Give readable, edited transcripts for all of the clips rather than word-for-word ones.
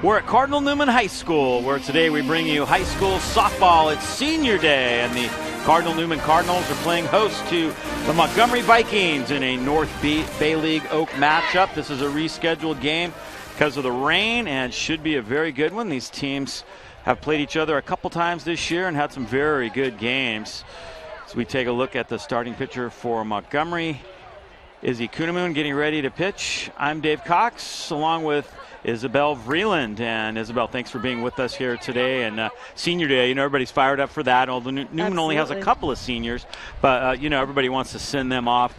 We're at Cardinal Newman High School, where today we bring you high school softball. It's senior day, and the Cardinal Newman Cardinals are playing host to the Montgomery Vikings in a North Bay League Oak matchup. This is a rescheduled game because of the rain, and should be a very good one. These teams have played each other a couple times this year and had some very good games. So we take a look at the starting pitcher for Montgomery, Izzy Kuhnemoon, getting ready to pitch. I'm Dave Cox, along with Isabel Vreeland. And Isabel, thanks for being with us here today. And senior day, everybody's fired up for that. Although Newman only has a couple of seniors, but everybody wants to send them off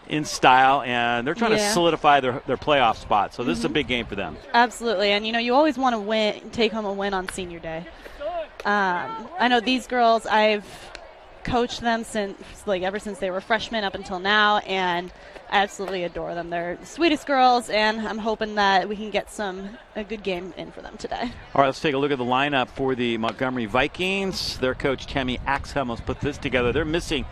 in style, and they're trying to solidify their playoff spot. So this is a big game for them. Absolutely, and you always want to take home a win on senior day. I know these girls, I've coached them ever since they were freshmen up until now, and I absolutely adore them. They're the sweetest girls, and I'm hoping that we can get a good game in for them today. All right, let's take a look at the lineup for the Montgomery Vikings. Their coach, Tammy Axhelm, has put this together. They're missing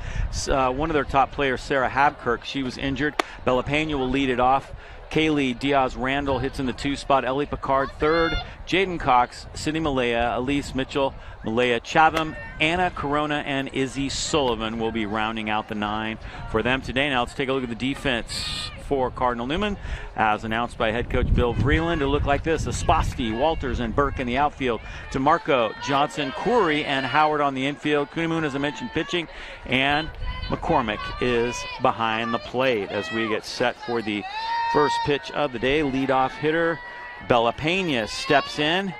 one of their top players, Sarah Habkirk. She was injured. Bella Pena will lead it off. Kaylee Diaz-Randall hits in the 2 spot. Ellie Picard third. Jaden Cox, Sydney Malaya, Elise Mitchell, Malaya Chatham, Anna Corona, and Izzy Sullivan will be rounding out the 9 for them today. Now let's take a look at the defense for Cardinal Newman. As announced by head coach Bill Vreeland, it looked like this: Esposti, Walters, and Burke in the outfield. DeMarco, Johnson, Coury, and Howard on the infield. Kuhnemoon, as I mentioned, pitching, and McCormick is behind the plate as we get set for the first pitch of the day. Leadoff hitter Bella Pena steps in.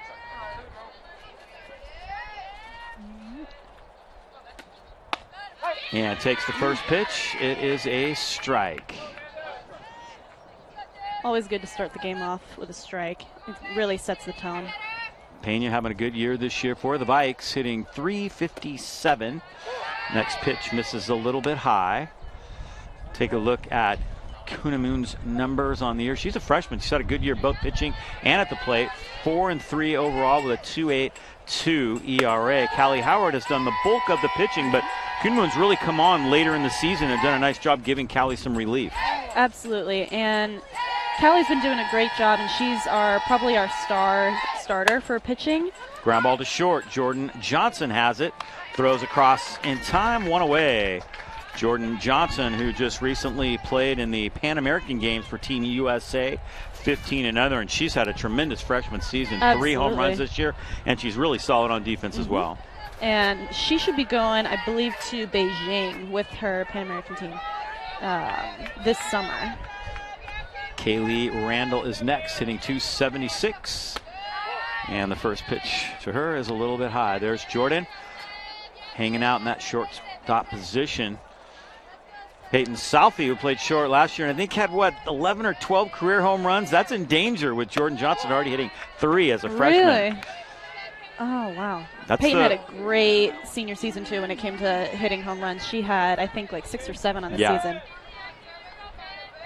And takes the first pitch. It is a strike. Always good to start the game off with a strike. It really sets the tone. Pena having a good year this year for the Vikes, hitting .357. Next pitch misses a little bit high. Take a look at Kuhnemoon's numbers on the year. She's a freshman. She's had a good year both pitching and at the plate. 4-3 overall with a 2.82 ERA. Callie Howard has done the bulk of the pitching, but Kuhnemoon's really come on later in the season and done a nice job giving Callie some relief. Absolutely, and Callie's been doing a great job, and she's probably our starter for pitching. Ground ball to short. Jordan Johnson has it. Throws across in time, one away. Jordan Johnson, who just recently played in the Pan American Games for Team USA, 15 and under, and she's had a tremendous freshman season. Absolutely. 3 home runs this year, and she's really solid on defense as well. And she should be going, I believe, to Beijing with her Pan American team this summer. Kaylee Randall is next, hitting .276. And the first pitch to her is a little bit high. There's Jordan hanging out in that shortstop position. Peyton Southey, who played short last year, and I think had, 11 or 12 career home runs? That's in danger with Jordan Johnson already hitting 3 as a freshman. Really? Oh, wow. Peyton had a great senior season, too, when it came to hitting home runs. She had, I think, 6 or 7 on the season.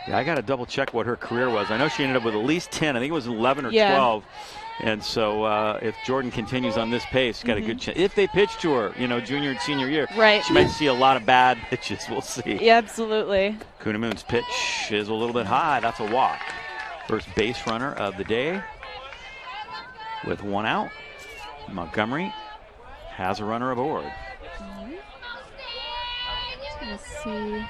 Yeah, I got to double check what her career was. I know she ended up with at least 10. I think it was 11 or 12. And so if Jordan continues on this pace, she's got a good chance. If they pitch to her, junior and senior year, she might see a lot of bad pitches. We'll see. Yeah, absolutely. Kuhnemoon's pitch is a little bit high. That's a walk. First base runner of the day. With 1 out, Montgomery has a runner aboard. Let's see.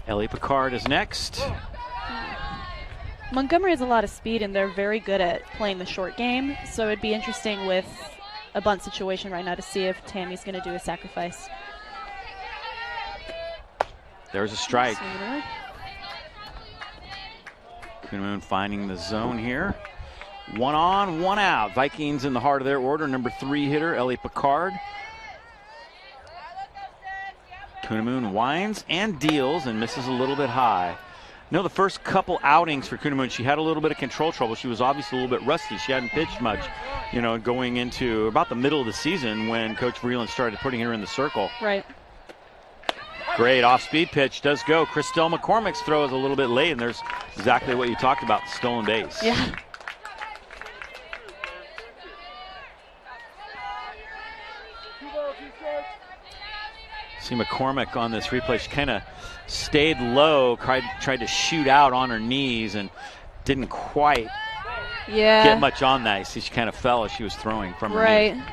Ellie Picard is next. Montgomery has a lot of speed, and they're very good at playing the short game. So it'd be interesting with a bunt situation right now to see if Tammy's going to do a sacrifice. There's a strike. Kuhnemoon finding the zone here. 1 on, 1 out. Vikings in the heart of their order. Number 3 hitter, Ellie Picard. Kuhnemoon winds and deals and misses a little bit high. The first couple outings for Kuhnemoon, she had a little bit of control trouble. She was obviously a little bit rusty. She hadn't pitched much, going into about the middle of the season when Coach Vreeland started putting her in the circle. Right. Great off-speed pitch does go. Christelle McCormick's throw is a little bit late, and there's exactly what you talked about, the stolen base. Yeah. See McCormick on this replay. She kind of stayed low, tried to shoot out on her knees, and didn't quite get much on that. You see, she kind of fell as she was throwing from her knees.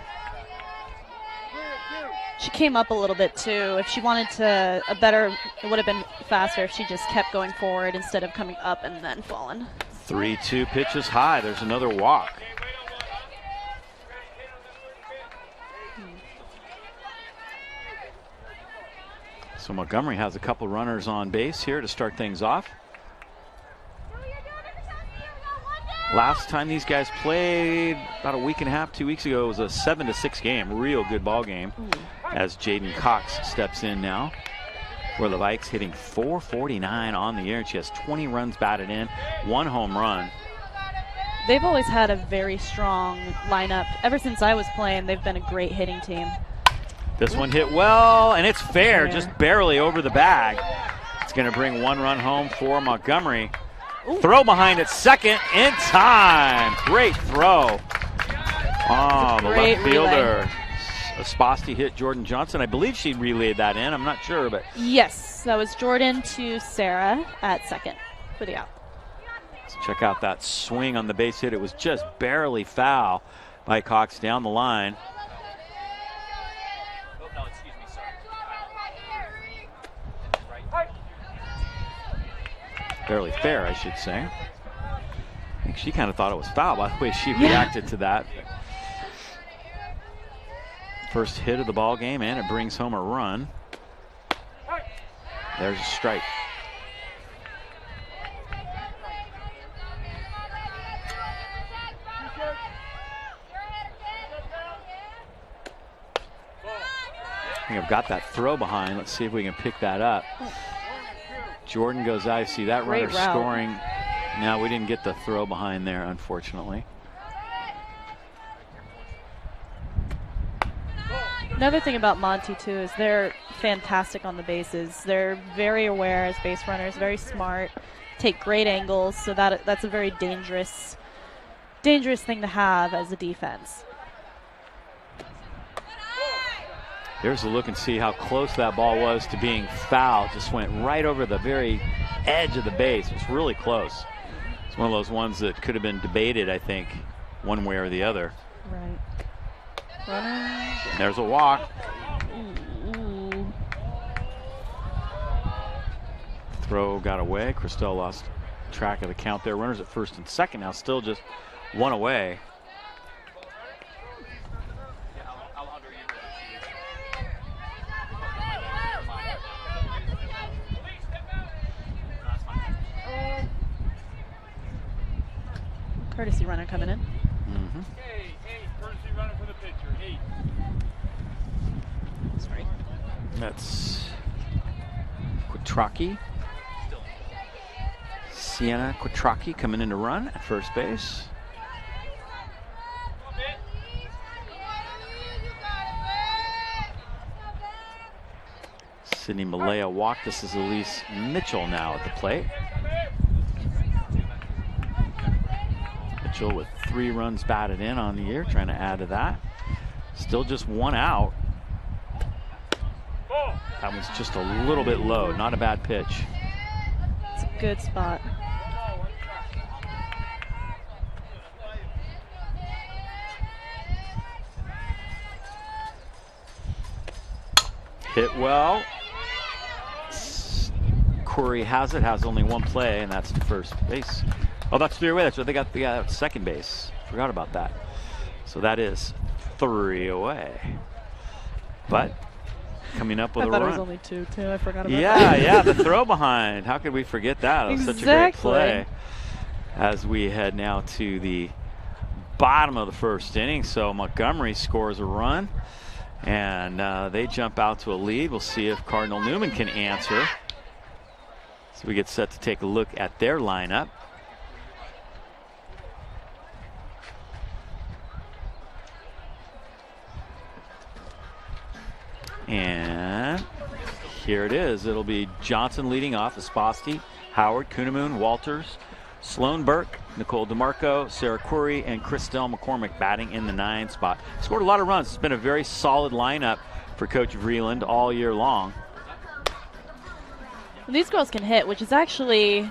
She came up a little bit too. If she wanted to it would have been faster if she just kept going forward instead of coming up and then falling. 3-2 pitches high. There's another walk. So Montgomery has a couple runners on base here to start things off. Last time these guys played, about a week and a half, 2 weeks ago, it was a 7-6 game. Real good ball game. As Jaden Cox steps in now. For the Vikes, hitting .449 on the year, and she has 20 runs batted in, 1 home run. They've always had a very strong lineup. Ever since I was playing, they've been a great hitting team. This one hit well, and it's fair, just barely over the bag. It's going to bring 1 run home for Montgomery. Throw behind at second in time. Great throw. Oh, the left fielder. Esposti hit Jordan Johnson. I believe she relayed that in. I'm not sure, but yes, that was Jordan to Sarah at second for the out. Let's check out that swing on the base hit. It was just barely foul by Cox down the line. Barely fair, I should say. I think she kind of thought it was foul by the way she reacted to that. First hit of the ball game, and it brings home a run. There's a strike. I think I've got that throw behind. Let's see if we can pick that up. Jordan goes out. See that runner scoring. Now we didn't get the throw behind there, unfortunately. Another thing about Monty too is they're fantastic on the bases. They're very aware as base runners, very smart, take great angles. So that's a very dangerous thing to have as a defense. There's a look and see how close that ball was to being fouled. Just went right over the very edge of the base. It was really close. It's one of those ones that could have been debated, I think, one way or the other. Right. Runner. There's a walk. Ooh. Throw got away. Christelle lost track of the count there. Runners at first and second now, still just 1 away. Courtesy runner coming in. Courtesy runner for the pitcher. Sorry. That's Quattrocchi. Sienna Quattrocchi coming in to run at first base. Sydney Malaya walked. This is Elise Mitchell now at the plate. Mitchell with 3 runs batted in on the year, trying to add to that. Still just 1 out. That was just a little bit low, not a bad pitch. It's a good spot. Hit well. Corey has only 1 play, and that's to first base. Oh, that's 3 away. That's what they got second base. Forgot about that. So that is 3 away. But coming up with a run. I thought it was only 2 too. I forgot about that. Yeah, the throw behind. How could we forget that? It was such a great play. As we head now to the bottom of the first inning. So Montgomery scores a run, and they jump out to a lead. We'll see if Cardinal Newman can answer. So we get set to take a look at their lineup. And here it is. It'll be Johnson leading off, Esposti, Howard, Kuhnemoon, Walters, Sloan Burke, Nicole DeMarco, Sarah Curry, and Christelle McCormick batting in the 9 spot. Scored a lot of runs. It's been a very solid lineup for Coach Vreeland all year long. These girls can hit, which is actually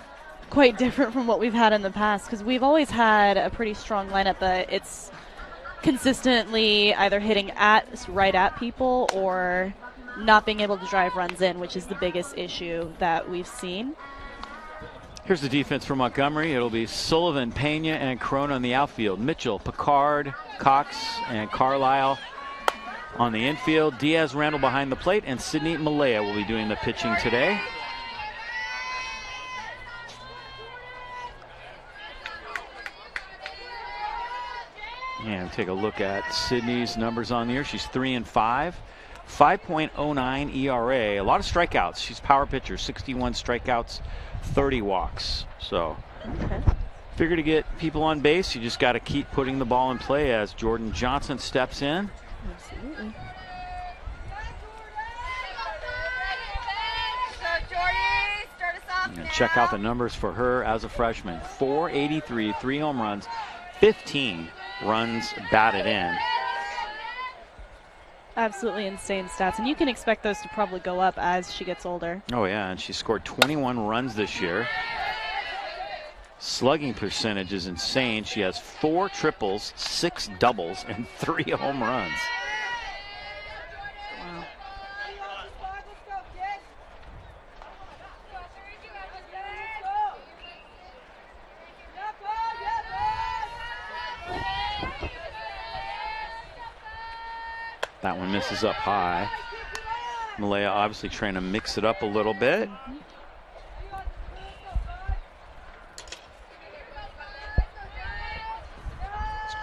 quite different from what we've had in the past, because we've always had a pretty strong lineup, but it's consistently either hitting right at people or not being able to drive runs in, which is the biggest issue that we've seen. Here's the defense for Montgomery. It'll be Sullivan, Pena, and Corona on the outfield. Mitchell, Picard, Cox, and Carlisle on the infield. Diaz, Randall behind the plate, and Sydney Malaya will be doing the pitching today. And take a look at Sydney's numbers on the year. She's 3-5, 5.09 ERA. A lot of strikeouts. She's a power pitcher, 61 strikeouts, 30 walks. So, figure to get people on base, you just got to keep putting the ball in play as Jordan Johnson steps in. Absolutely. And check out the numbers for her as a freshman. 483, 3 home runs, 15 runs batted in. Absolutely insane stats, and you can expect those to probably go up as she gets older. Oh yeah, and she scored 21 runs this year. Slugging percentage is insane. She has 4 triples, 6 doubles, and 3 home runs. Wow. That one misses up high. Malaya obviously trying to mix it up a little bit.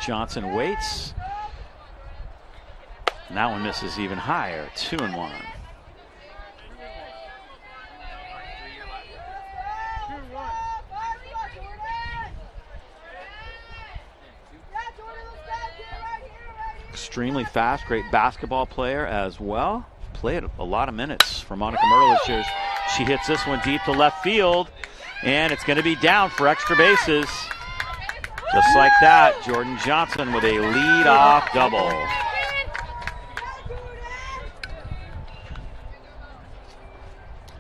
Johnson waits. And that one misses even higher. 2-1. Extremely fast, great basketball player as well. Played a lot of minutes for Monica Myrtle this year. She hits this one deep to left field, and it's going to be down for extra bases. Just like that, Jordan Johnson with a lead-off double.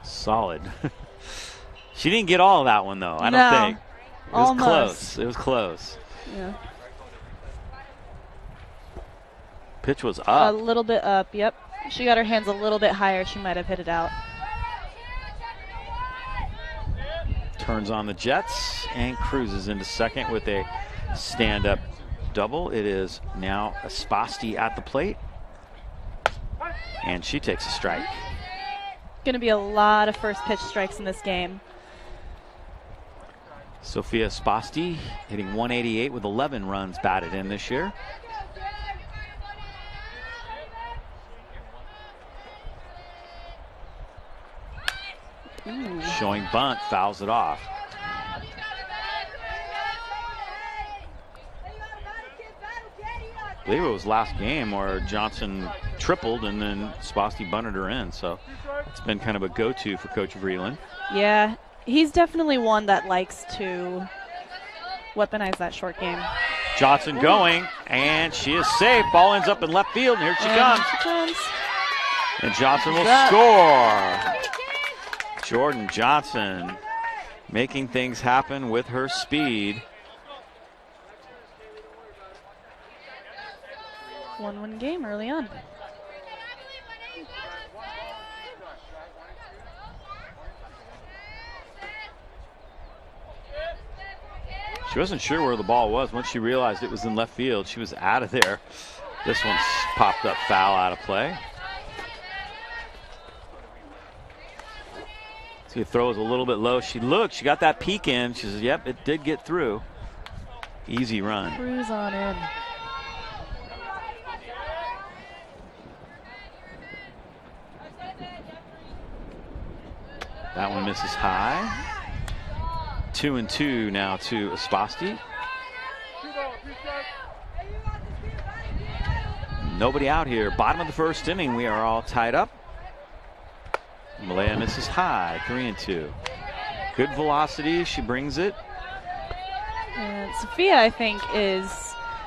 Solid. She didn't get all of that one, though, I don't think. It was almost close. It was close. Yeah. Pitch was A up. little bit up, yep. She got her hands a little bit higher. She might have hit it out. Turns on the Jets and cruises into second with a stand-up double. It is now Spasti at the plate. And she takes a strike. Going to be a lot of first pitch strikes in this game. Sophia Spasti hitting 188 with 11 runs batted in this year. Ooh. Showing bunt, fouls it off. I believe it was last game where Johnson tripled and then Spasti bunted her in. So it's been kind of a go-to for Coach Vreeland. Yeah, he's definitely one that likes to weaponize that short game. Johnson going, and she is safe. Ball ends up in left field, and here she comes. And Johnson will score. Jordan Johnson making things happen with her speed. 1-1 game early on. She wasn't sure where the ball was. Once she realized it was in left field, she was out of there. This one's popped up foul out of play. So he throws a little bit low. She looked, she got that peek in. She says, yep, it did get through. Easy run. Cruise on in. That one misses high. 2-2 now to Spasti. Nobody out here. Bottom of the first inning, we are all tied up. Malaya misses high, 3-2. Good velocity, she brings it. And Sophia, I think,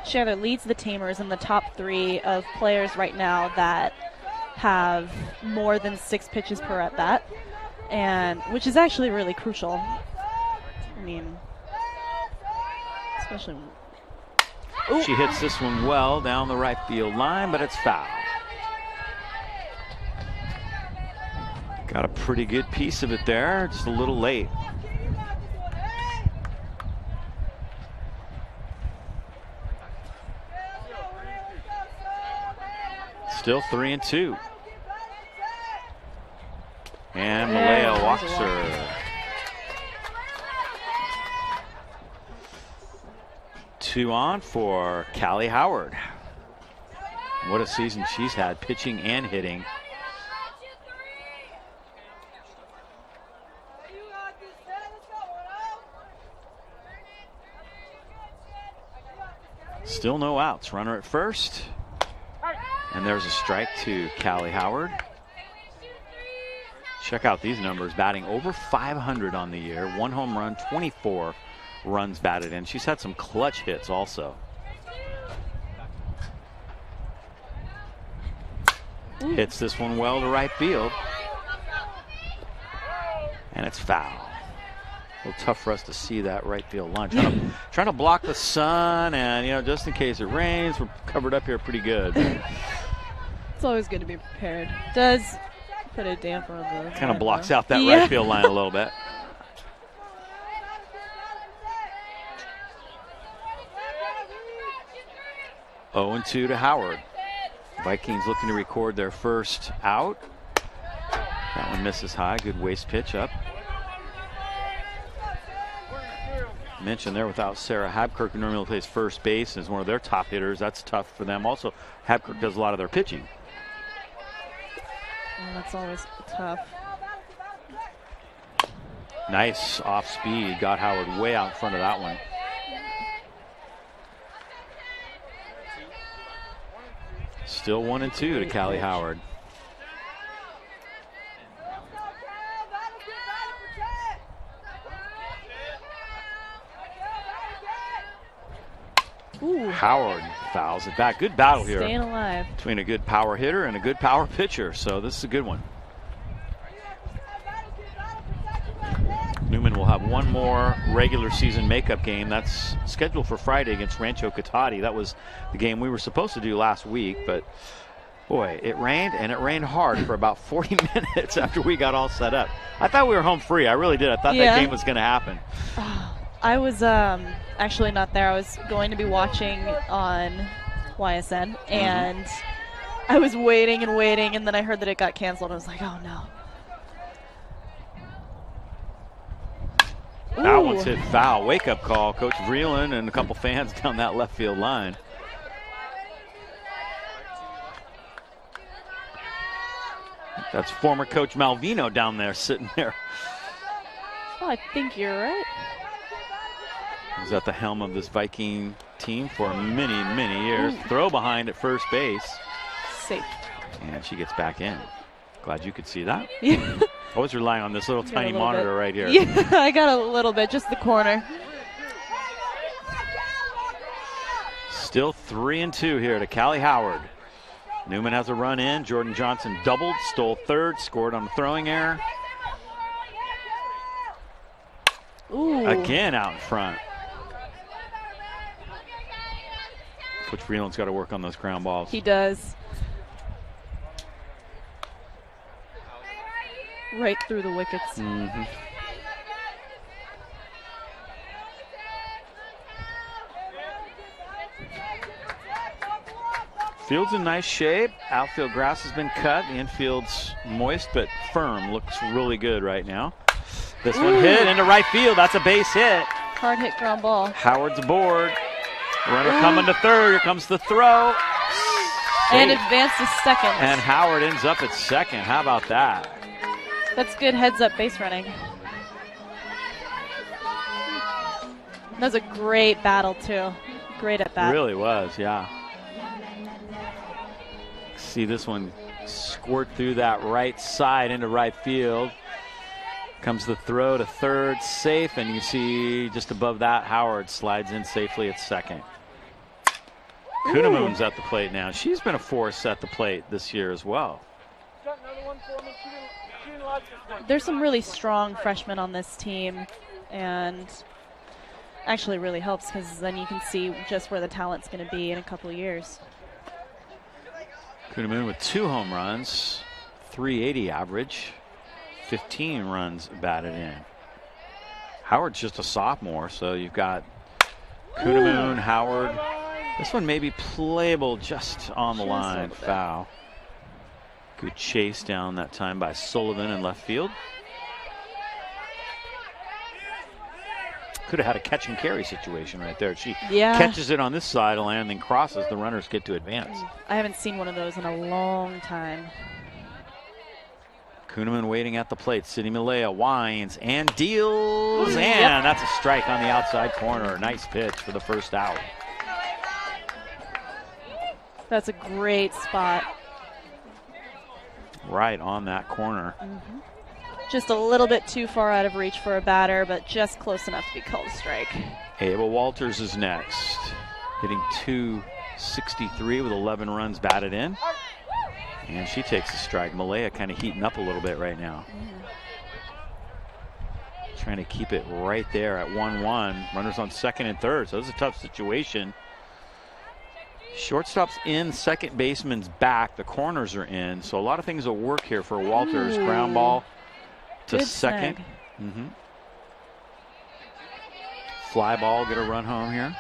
she either leads the Tamers in the top 3 of players right now that have more than 6 pitches per at bat, and which is actually really crucial. I mean, especially. She hits this one well down the right field line, but it's foul. Got a pretty good piece of it there, just a little late. Still 3-2. And Malaya walks her. 2 on for Callie Howard. What a season she's had, pitching and hitting. Still no outs. Runner at first. And there's a strike to Callie Howard. Check out these numbers. Batting over 500 on the year. 1 home run, 24 runs batted in. She's had some clutch hits also. Hits this one well to right field. And it's foul. A little tough for us to see that right field line. Trying to block the sun, and you know, just in case it rains, we're covered up here pretty good. It's always good to be prepared. Does put a damper on the. Kind of blocks out that right field line a little bit. Oh, 0-2 to Howard. Vikings looking to record their first out. That one misses high. Good waist pitch up. Mentioned there without Sarah Habkirk, who normally plays first base and is one of their top hitters. That's tough for them. Also, Habkirk does a lot of their pitching. Oh, that's always tough. Nice off speed. Got Howard way out in front of that one. Still 1-2 to Callie Howard. Ooh. Howard fouls it back. Good battle here. Staying alive. Between a good power hitter and a good power pitcher. So this is a good one. Newman will have one more regular season makeup game. That's scheduled for Friday against Rancho Cotati. That was the game we were supposed to do last week, but boy, it rained, and it rained hard for about 40 minutes after we got all set up. I thought we were home free. I really did. I thought that game was going to happen. I was actually not there. I was going to be watching on YSN, and I was waiting and waiting, and then I heard that it got canceled. I was like, oh no. That one's hit foul. Wake up call. Coach Vreeland and a couple fans down that left field line. That's former Coach Malvino down there sitting there. Oh, I think you're right. He's at the helm of this Viking team for many, many years. Throw behind at first base. Safe. And she gets back in. Glad you could see that. Yeah. I was relying on this little tiny monitor right here. Yeah, I got a little bit, just the corner. Still 3-2 here to Callie Howard. Newman has a run in. Jordan Johnson doubled, stole third, scored on a throwing error. Ooh. Again out in front. Coach Vreeland's got to work on those ground balls. He does. Right through the wickets. Field's in nice shape. Outfield grass has been cut. The infield's moist but firm. Looks really good right now. This one hit into right field. That's a base hit. Hard hit ground ball. Howard's aboard. Runner coming to third. Here comes the throw. And advances second. And Howard ends up at second. How about that? That's good heads-up base running. That was a great battle, too. Great at bat. Really was, yeah. See this one squirt through that right side into right field. Comes the throw to third, safe, and you see just above that, Howard slides in safely at second. Kuhnemoon's at the plate now. She's been a force at the plate this year as well. There's some really strong freshmen on this team, and actually really helps because then you can see just where the talent's going to be in a couple of years. Newman with 2 home runs, 380 average, 15 runs batted in. Howard's just a sophomore, so you've got Kuhnemoon, Howard. This one may be playable just on the line. Foul. Good chase down that time by Sullivan in left field. Could have had a catch and carry situation right there. She catches it on this sideline and then crosses. The runners get to advance. I haven't seen one of those in a long time. Kuhneman waiting at the plate. Sidney Malaya winds and deals. And that's a strike on the outside corner. Nice pitch for the first out. That's a great spot. Right on that corner. Just a little bit too far out of reach for a batter, but just close enough to be called a strike. Ava Walters is next. Hitting .263 with 11 runs batted in. And she takes a strike. Malaya kind of heating up a little bit right now. Trying to keep it right there at 1-1. Runners on second and third, so this is a tough situation. Shortstop's in, second baseman's back. The corners are in, so a lot of things will work here for Walters. Ground ball to Good second. Fly ball, get a run home here.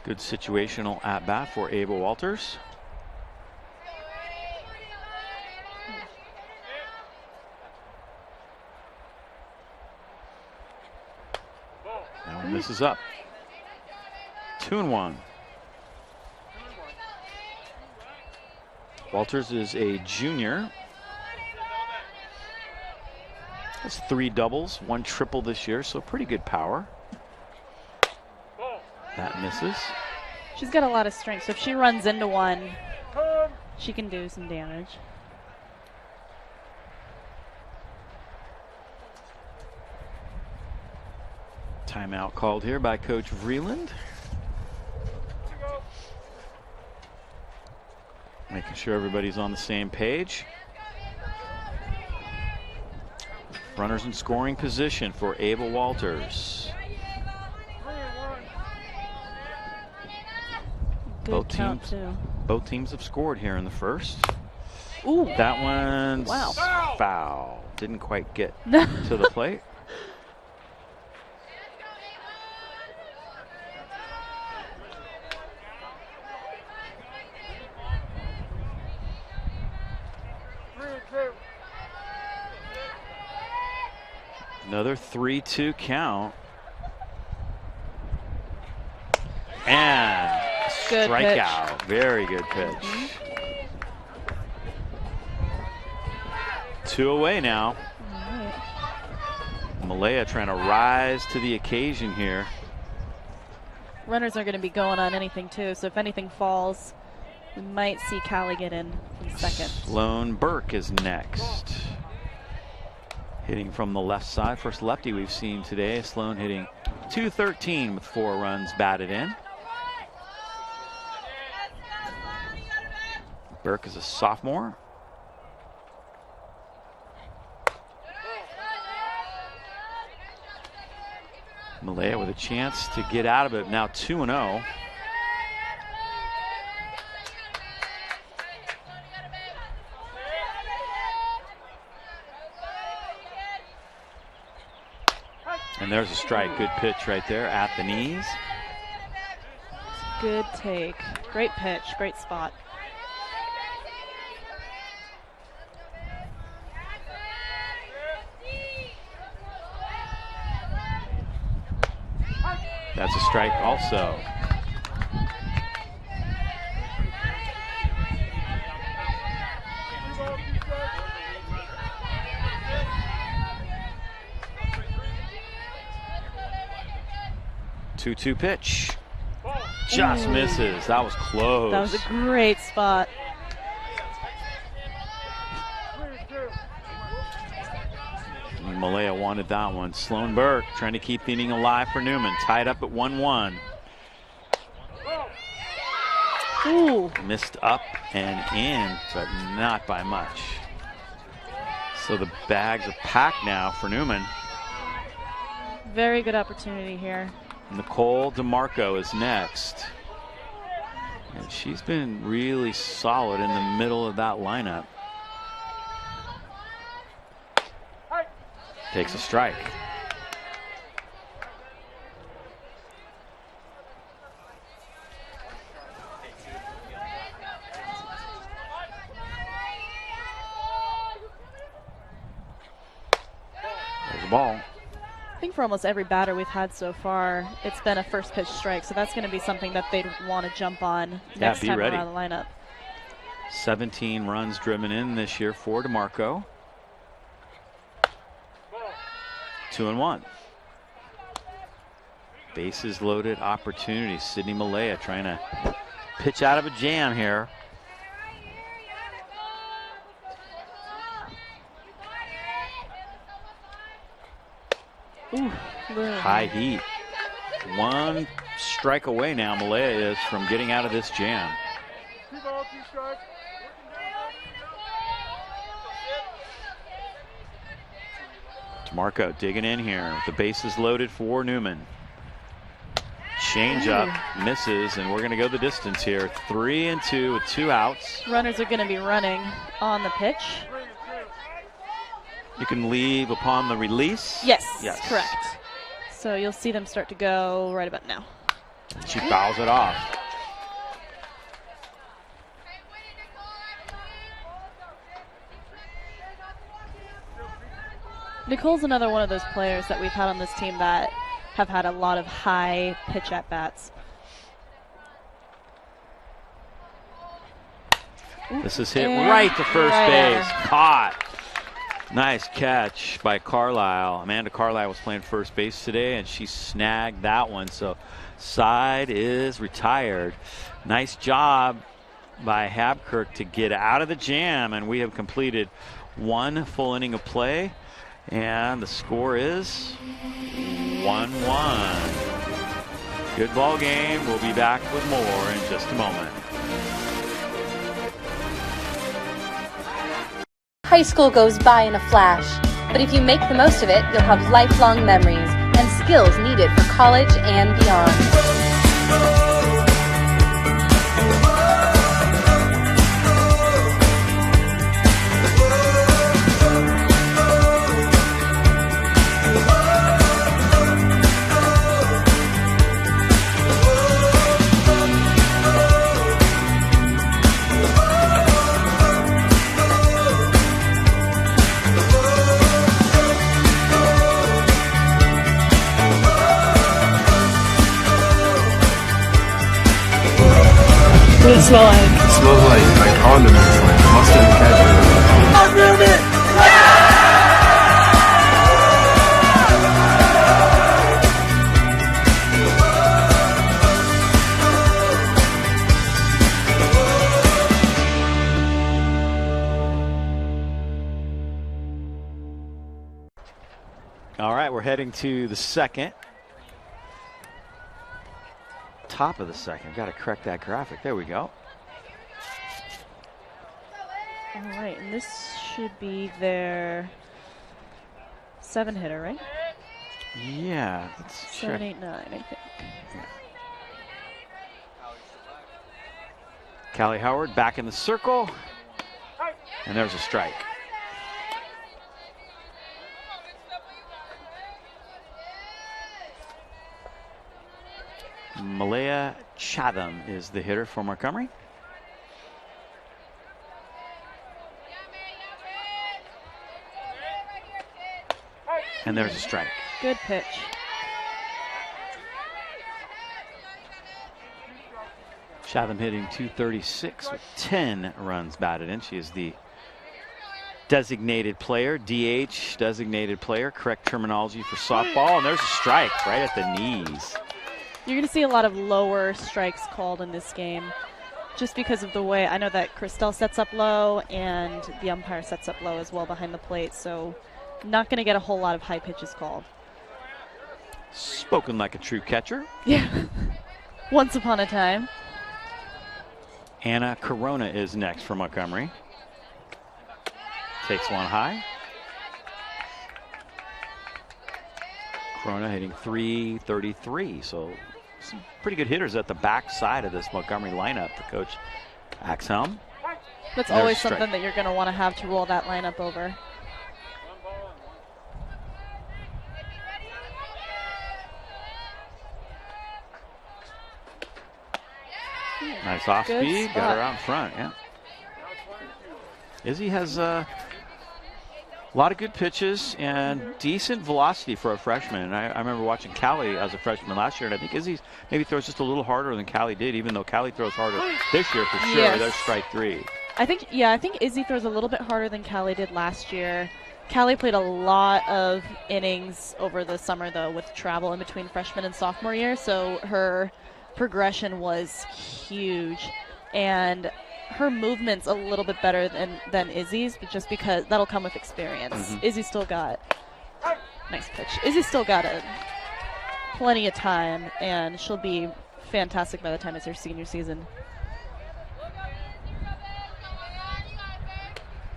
Good situational at bat for Ava Walters. That one misses up. 2-1. Walters is a junior. Has 3 doubles, 1 triple this year, so pretty good power. That misses. She's got a lot of strength, so if she runs into one, she can do some damage. Timeout called here by Coach Vreeland. Making sure everybody's on the same page. Runners in scoring position for Ava Walters. Good Both teams have scored here in the first. Ooh. That one's foul. Didn't quite get to the plate. Another 3-2 count. And good strikeout. Pitch. Very good pitch. 2 away now. Malaya trying to rise to the occasion here. Runners are going to be going on anything too, so if anything falls, we might see Callie get in second. Sloan Burke is next. Hitting from the left side. First lefty we've seen today. Sloan hitting .213 with 4 runs batted in. Burke is a sophomore. Malaya with a chance to get out of it. Now 2-0. And there's a strike. Good pitch right there at the knees. Good take. Great pitch. Great spot. That's a strike also. Two-two pitch. Just misses. That was close. That was a great spot. Malaya wanted that one. Sloan Burke trying to keep the inning alive for Newman. Tied up at 1-1. Ooh. Missed up and in, but not by much. So the bags are packed now for Newman. Very good opportunity here. Nicole DeMarco is next. And she's been really solid in the middle of that lineup. Takes a strike. There's the ball. I think for almost every batter we've had so far, it's been a first pitch strike, so that's going to be something that they'd want to jump on next time around the lineup. 17 runs driven in this year for DeMarco. 2-1. Bases loaded opportunity. Sydney Malaya trying to pitch out of a jam here. Ooh, high heat. One strike away now, Malaya is, from getting out of this jam. DeMarco digging in here with the bases loaded for Newman. Change up, misses, and we're going to go the distance here. 3-2 with 2 outs. Runners are going to be running on the pitch. You can leave upon the release. Yes, correct. So you'll see them start to go right about now. She fouls it off. Nicole's another one of those players that we've had on this team that have had a lot of high pitch at bats. This is hit right to first base. Caught. Nice catch by Carlisle. Amanda Carlisle was playing first base today, and she snagged that one. So side is retired. Nice job by Habkirk to get out of the jam, and we have completed 1 full inning of play, and the score is 1-1. Good ball game. We'll be back with more in just a moment. High school goes by in a flash, but if you make the most of it, you'll have lifelong memories and skills needed for college and beyond. What does it smell like? It smells like condiments, like mustard and ketchup. All right, we're heading to the second. Top of the second. Got to correct that graphic. There we go. All right, and this should be their 7-hitter, right? Yeah. Let's 7, check. 8, 9, I think. Callie Howard back in the circle. And there's a strike. Malaya Chatham is the hitter for Montgomery. And there's a strike. Good pitch. Chatham hitting .236 with 10 runs batted in. She is the designated player, DH, designated player, correct terminology for softball. And there's a strike right at the knees. You're going to see a lot of lower strikes called in this game just because of the way. I know that Christelle sets up low and the umpire sets up low as well behind the plate, so not going to get a whole lot of high pitches called. Spoken like a true catcher. Yeah. Once upon a time. Anna Corona is next for Montgomery. Takes one high. Corona hitting .333, so some pretty good hitters at the back side of this Montgomery lineup for Coach Axhelm. That's always something that you're going to want to have to roll that lineup over. Nice off speed, got her out in front. Yeah. Izzy has a lot of good pitches and decent velocity for a freshman. And I remember watching Callie as a freshman last year, and I think Izzy maybe throws just a little harder than Callie did, even though Callie throws harder this year for sure. Yes. There's strike 3. I think Izzy throws a little bit harder than Callie did last year. Callie played a lot of innings over the summer, though, with travel in between freshman and sophomore year, so her progression was huge. And her movement's a little bit better than Izzy's, but just because that'll come with experience. Izzy still got nice pitch. Izzy still got plenty of time, and she'll be fantastic by the time it's her senior season.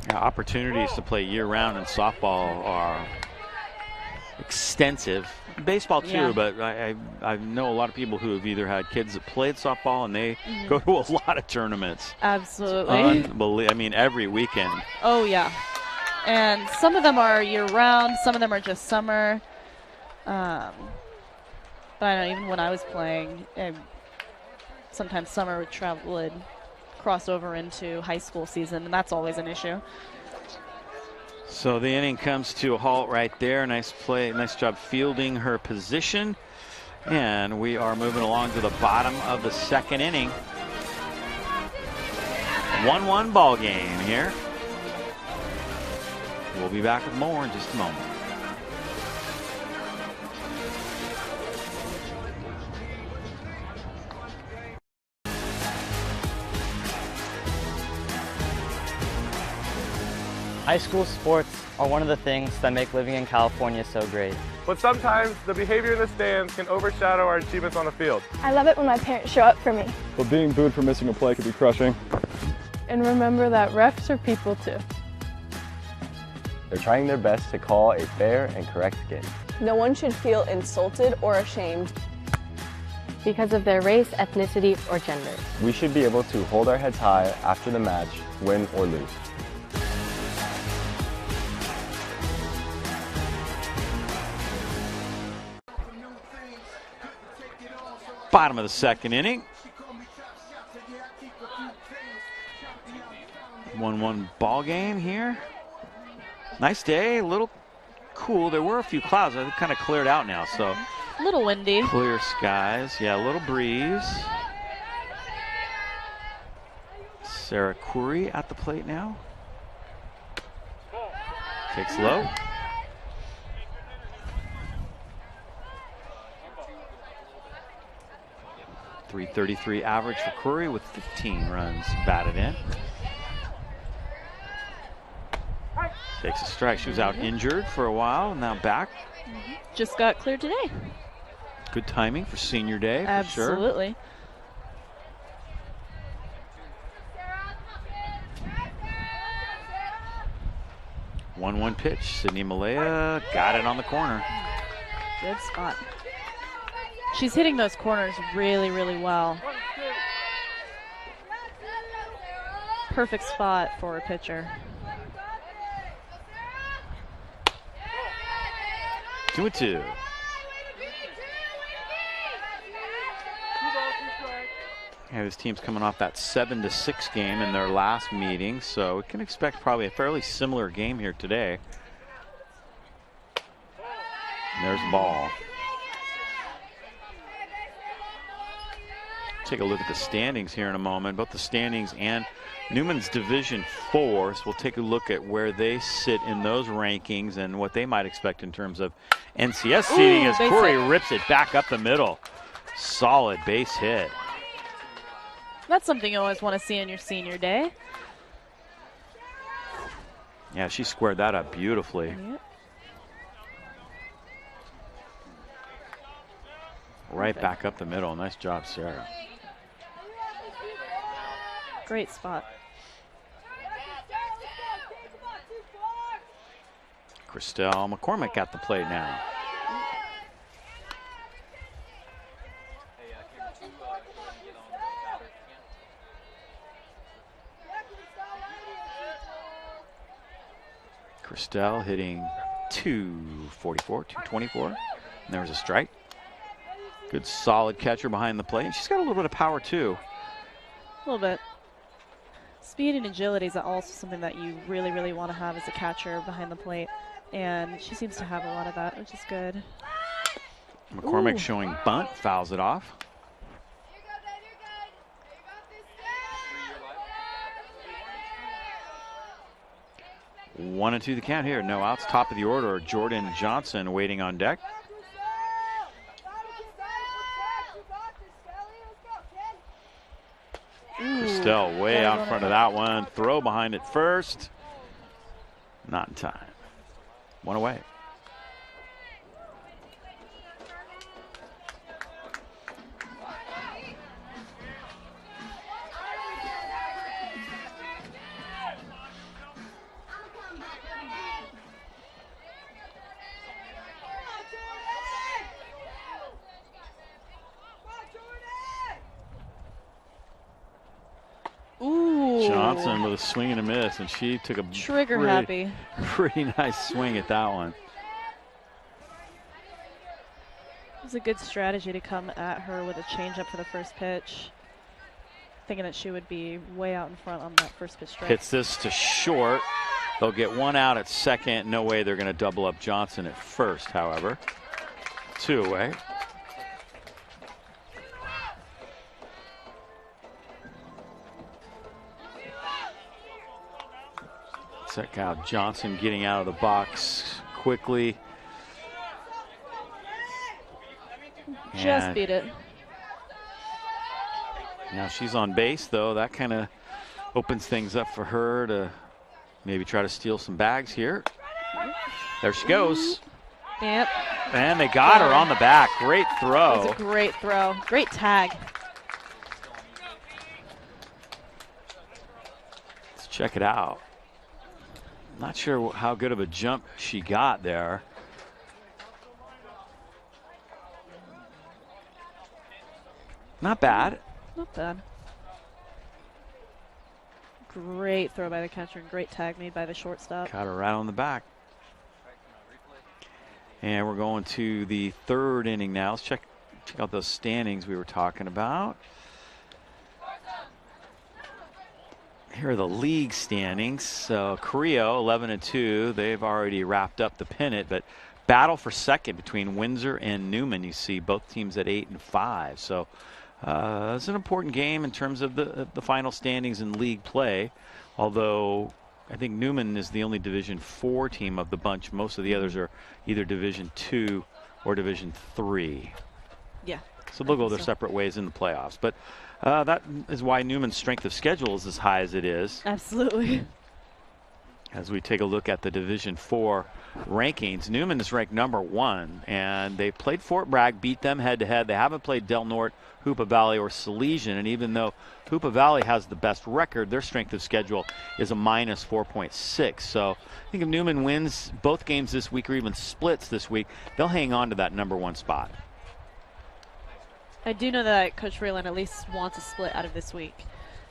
Yeah, opportunities to play year-round in softball are extensive. Baseball too, but I know a lot of people who have either had kids that played softball and they go to a lot of tournaments. Absolutely. I mean, every weekend. Oh, yeah. And some of them are year-round, some of them are just summer. But I know even when I was playing, sometimes summer would cross over into high school season, and that's always an issue. So the inning comes to a halt right there. Nice play, nice job fielding her position. And we are moving along to the bottom of the second inning. 1-1 ball game here. We'll be back with more in just a moment. High school sports are one of the things that make living in California so great. But sometimes the behavior in the stands can overshadow our achievements on the field. I love it when my parents show up for me. But being booed for missing a play could be crushing. And remember that refs are people too. They're trying their best to call a fair and correct game. No one should feel insulted or ashamed because of their race, ethnicity, or gender. We should be able to hold our heads high after the match, win or lose. Bottom of the second inning. 1-1 ball game here. Nice day, a little cool. There were a few clouds. They've kind of cleared out now, so. A little windy. Clear skies. Yeah, a little breeze. Sarah Curry at the plate now. Takes low. .333 average for Curry with 15 runs batted in. Takes a strike. She was out injured for a while and now back. Just got cleared today. Good timing for senior day, for Absolutely. sure. One pitch. Sydney Malaya got it on the corner. Good spot. She's hitting those corners really, really well. Perfect spot for a pitcher. 2-2. Yeah, this team's coming off that 7-6 game in their last meeting, so we can expect probably a fairly similar game here today. And there's the ball. Take a look at the standings here in a moment, both the standings and Newman's Division 4. So we'll take a look at where they sit in those rankings and what they might expect in terms of NCS seeding as Corey rips it back up the middle. Solid base hit. That's something you always want to see in your senior day. Yeah, she squared that up beautifully. Yep. Right back up the middle. Nice job, Sarah. Great spot. Christelle McCormick at the plate now. Christelle hitting 244, 224. And there was a strike. Good solid catcher behind the plate. She's got a little bit of power too. A little bit. Speed and agility is also something that you really, really want to have as a catcher behind the plate. And she seems to have a lot of that, which is good. McCormick showing bunt, fouls it off. One and two the count here. No outs. Top of the order. Jordan Johnson waiting on deck. Christelle way out in front of that one. Throw behind it first. Not in time. One away. Johnson with a swing and a miss, and she took a trigger happy. Pretty nice swing at that one. It was a good strategy to come at her with a changeup for the first pitch, thinking that she would be way out in front on that first pitch strike. Hits this to short. They'll get one out at second. No way they're going to double up Johnson at first, however. Two away. Check out Johnson getting out of the box quickly. Just beat it. Now she's on base, though. That kind of opens things up for her to maybe try to steal some bags here. There she goes. Yep. And they got her on the back. Great throw. That was a great throw. Great tag. Let's check it out. Not sure how good of a jump she got there. Not bad. Not bad. Great throw by the catcher and great tag made by the shortstop. Got her right on the back. And we're going to the third inning now. Let's check out those standings we were talking about. Here are the league standings. So Carrillo 11-2. They've already wrapped up the pennant, but battle for second between Windsor and Newman. You see both teams at 8-5. So it's an important game in terms of the final standings in league play. Although I think Newman is the only Division 4 team of the bunch. Most of the others are either Division 2 or Division 3. Yeah. So they'll go their separate ways in the playoffs. But that is why Newman's strength of schedule is as high as it is. Absolutely. As we take a look at the Division 4 rankings, Newman is ranked #1, and they played Fort Bragg, beat them head-to-head. They haven't played Del Norte, Hoopa Valley, or Salesian, and even though Hoopa Valley has the best record, their strength of schedule is a -4.6. So I think if Newman wins both games this week or even splits this week, they'll hang on to that #1 spot. I do know that Coach Freeland at least wants a split out of this week.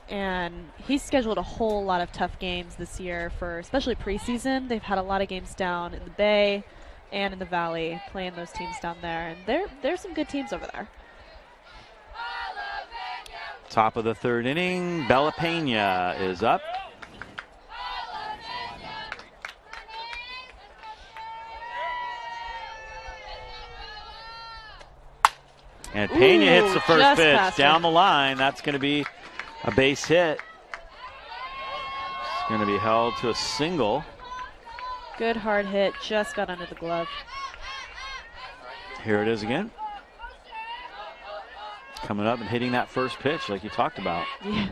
And he's scheduled a whole lot of tough games this year for especially preseason. They've had a lot of games down in the Bay and in the Valley, playing those teams down there. And there's some good teams over there. Top of the third inning, Bella Pena is up. And Pena hits the first pitch down the line. That's going to be a base hit. It's going to be held to a single. Good hard hit, just got under the glove. Here it is again. Coming up and hitting that first pitch like you talked about. Yeah.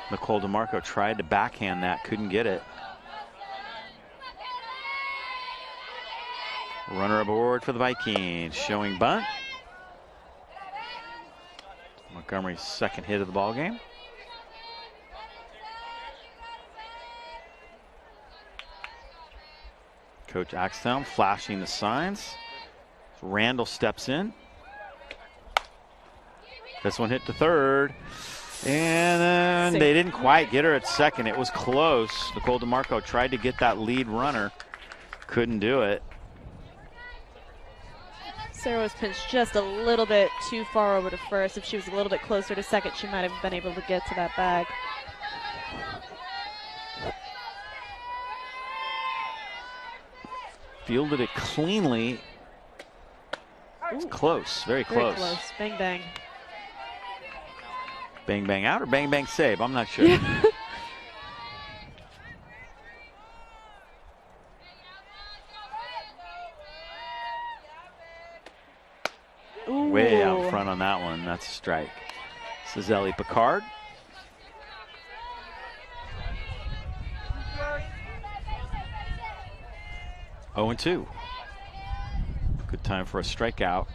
Nicole DeMarco tried to backhand that, couldn't get it. Runner aboard for the Vikings, showing bunt. Montgomery's second hit of the ball game. Coach Axthelm flashing the signs. Randall steps in. This one hit to third. And And they didn't quite get her at second. It was close. Nicole DeMarco tried to get that lead runner. Couldn't do it. Sarah was pinched just a little bit too far over to first. If she was a little bit closer to second, she might have been able to get to that bag. Fielded it cleanly. It's close, very close. Very close. Bang, bang. Bang, bang out or bang, bang save? I'm not sure. Way out front on that one. That's a strike. This is Ellie Picard. Oh and 2. Good time for a strikeout.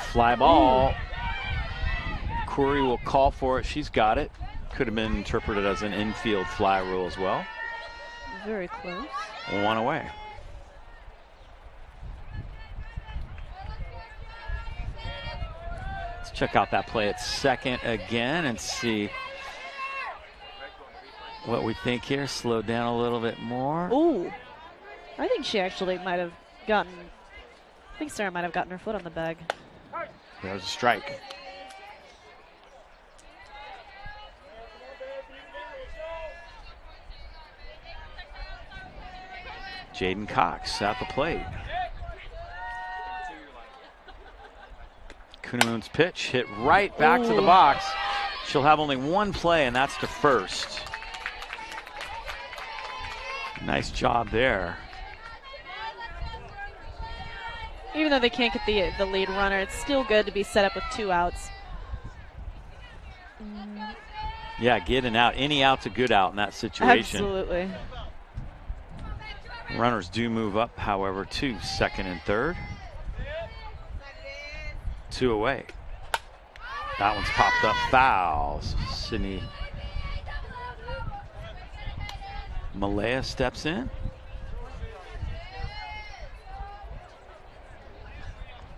Fly ball. Corey will call for it. She's got it. Could have been interpreted as an infield fly rule as well. Very close. 1 away. Let's check out that play at second again and see what we think here. Slow down a little bit more. Ooh. I think she actually might have gotten, I think Sarah might have gotten her foot on the bag. There's a strike. Jaden Cox at the plate. Kuhnemoon's pitch hit right back to the box. She'll have only one play, and that's to first. Nice job there. Even though they can't get the lead runner, it's still good to be set up with 2 outs. Yeah, get an out. Any out's a good out in that situation. Absolutely. Runners do move up, however, to second and third. 2 away. That one's popped up. Fouls. Sydney Malaya steps in.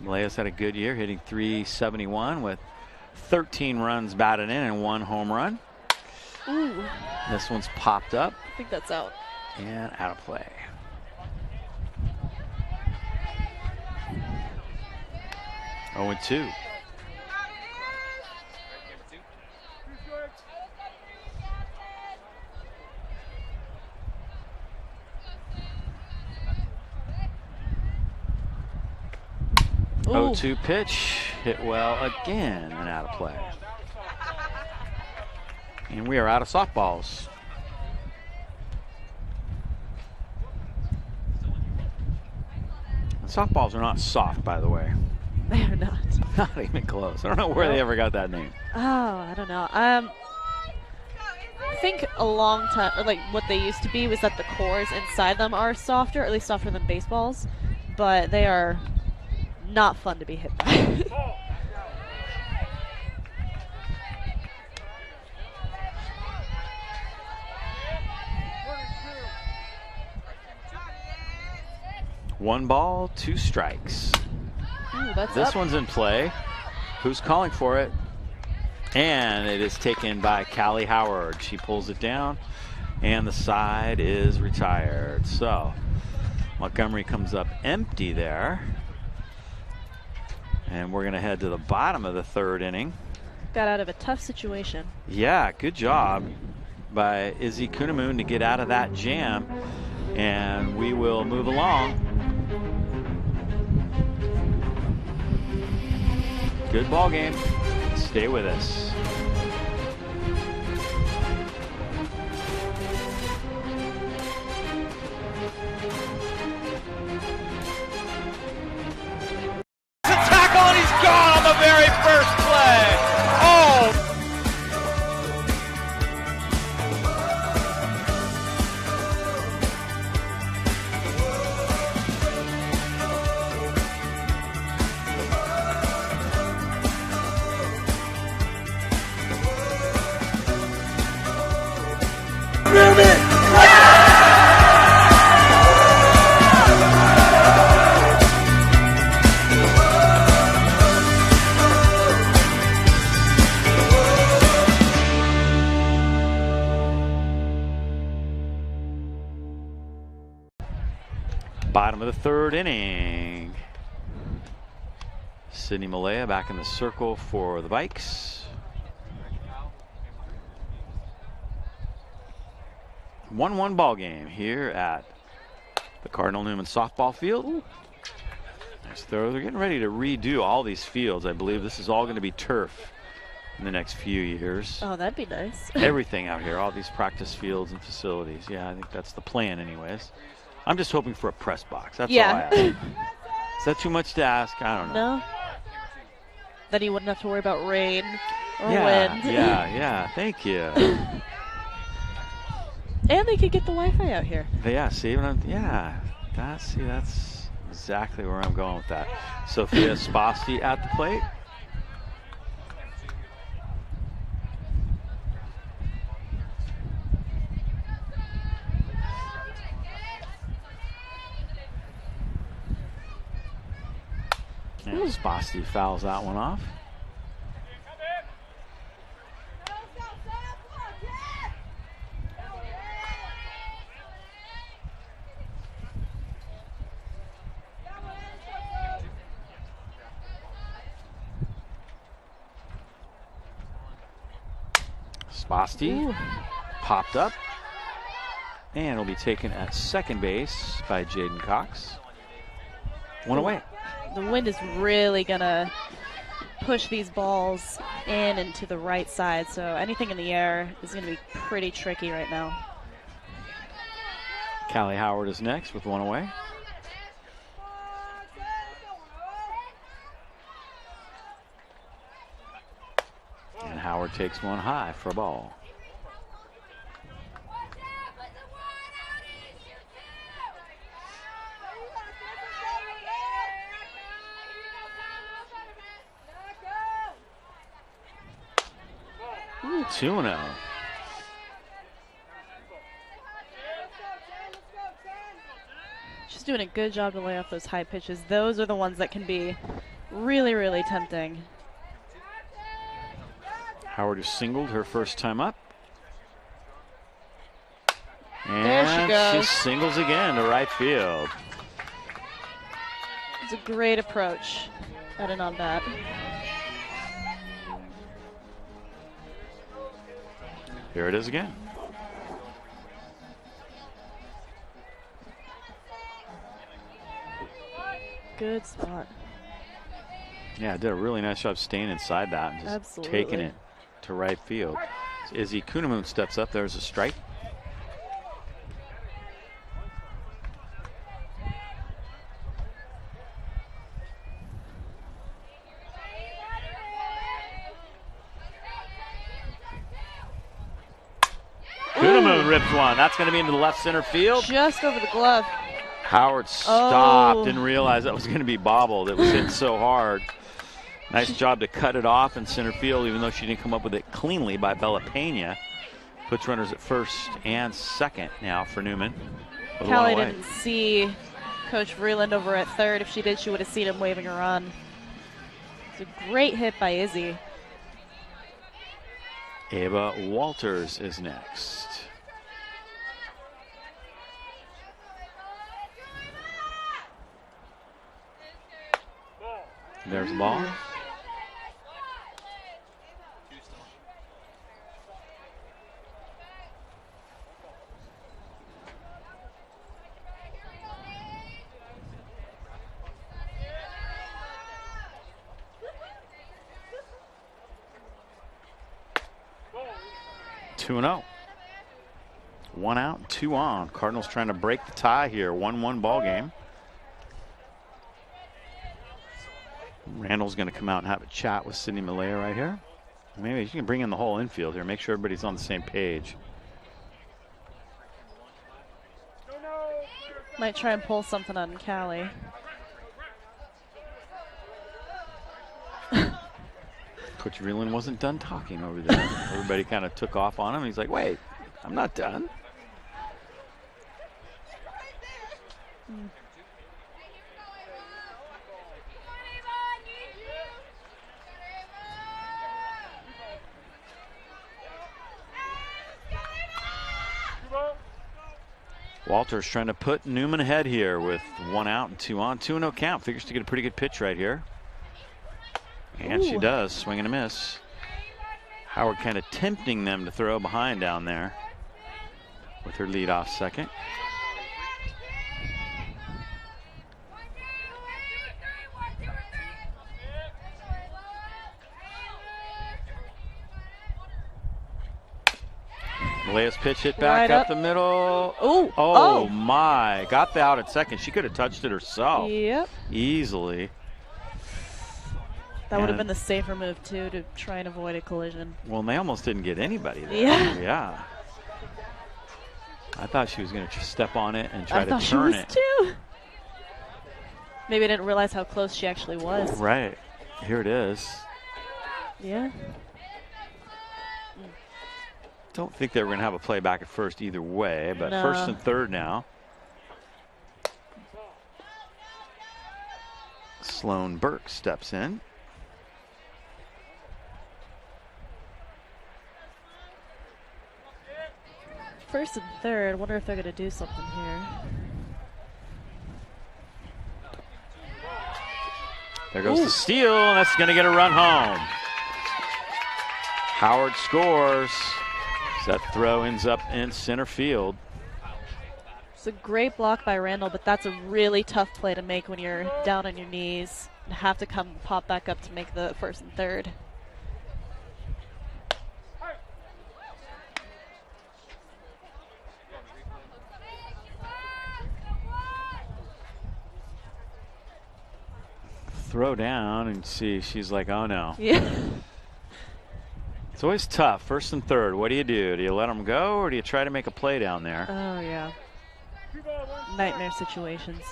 Malaya's had a good year, hitting .371 with 13 runs batted in and 1 home run. Ooh. This one's popped up. I think that's out. And out of play. Oh and 2. Ooh. 0-2 pitch, hit well again and out of play. And we are out of softballs. Softballs are not soft, by the way. They are not. Not even close. I don't know where they ever got that name. Oh, I don't know. I think a long time, or like what they used to be, was that the cores inside them are softer, or at least softer than baseballs, but they are not fun to be hit by. One ball, 2 strikes. Ooh, that's This up. one's in play. Who's calling for it? And it is taken by Callie Howard. She pulls it down, and the side is retired. So Montgomery comes up empty there. And we're going to head to the bottom of the 3rd inning. Got out of a tough situation. Yeah, good job by Izzy Kuhnemoon to get out of that jam. And we will move along. Good ball game. Stay with us. It's a tackle and he's gone on the very first play. Oh! Bottom of the third inning. Sydney Malaya back in the circle for the Vikes. 1-1 ball game here at the Cardinal Newman softball field. Ooh. Nice throw. They're getting ready to redo all these fields. I believe this is all going to be turf in the next few years. Oh, that'd be nice. Everything out here, all these practice fields and facilities. Yeah, I think that's the plan anyways. I'm just hoping for a press box. That's all I ask. Is that too much to ask? I don't know. No. Then you wouldn't have to worry about rain or wind. wind. Yeah. Thank you. And they could get the Wi-Fi out here. Yeah, see, that's exactly where I'm going with that. Sophia Spasti at the plate. And Spasti fouls that one off. Spasti popped up, and will be taken at second base by Jaden Cox. One away. The wind is really going to push these balls in and to the right side, so anything in the air is going to be pretty tricky right now. Callie Howard is next with one away. And Howard takes one high for a ball. Ooh, 2-0. She's doing a good job to lay off those high pitches. Those are the ones that can be really, really tempting. Howard who singled her first time up. And there she goes. She singles again to right field. It's a great approach at an on bat. Here it is again. Good spot. Yeah, did a really nice job staying inside that and just Absolutely. taking it to right field. So Izzy Kunamoon steps up. There's a strike. Kunamoon rips one. That's going to be into the left center field. Just over the glove. Howard stopped, didn't realize that was going to be bobbled. It was hit so hard. Nice job to cut it off in center field, even though she didn't come up with it cleanly by Bella Pena. Puts runners at first and second now for Newman. Callie didn't see Coach Vreeland over at third. If she did, she would have seen him waving her on. It's a great hit by Izzy. Ava Walters is next. There's the ball. Two and 0. 1 out, 2 on. Cardinals trying to break the tie here. 1-1 ball game. Randall's going to come out and have a chat with Sydney Malaya right here. Maybe you can bring in the whole infield here. Make sure everybody's on the same page. Might try and pull something on Callie. Coach Vreeland wasn't done talking over there. Everybody kind of took off on him. He's like, wait, I'm not done. Walters trying to put Newman ahead here with 1 out and 2 on. 2-0 count. Figures to get a pretty good pitch right here. And she does. Swing and a miss. Howard kind of tempting them to throw behind down there with her leadoff second. Malea's pitch hit back Right up up the middle. Oh My. Got the out at second. She could have touched it herself. Yep. Easily. That would have been the safer move, too, to try and avoid a collision. Well, and they almost didn't get anybody there. Yeah. I thought she was going to step on it and try to turn she was it. Too. Maybe I didn't realize how close she actually was. Right. Here it is. Yeah. Don't think they were going to have a play back at first either way, but No. first and third now. Sloan Burke steps in. First and third. Wonder if they're going to do something here. There goes the steal, and that's going to get a run home. Howard scores. That throw ends up in center field. It's a great block by Randall, but that's a really tough play to make when you're down on your knees and have to come pop back up to make the first and third. Throw down and see. She's like, oh no. Yeah. It's always tough. First and third. What do you do? Do you let them go or do you try to make a play down there? Oh, yeah. Nightmare situations.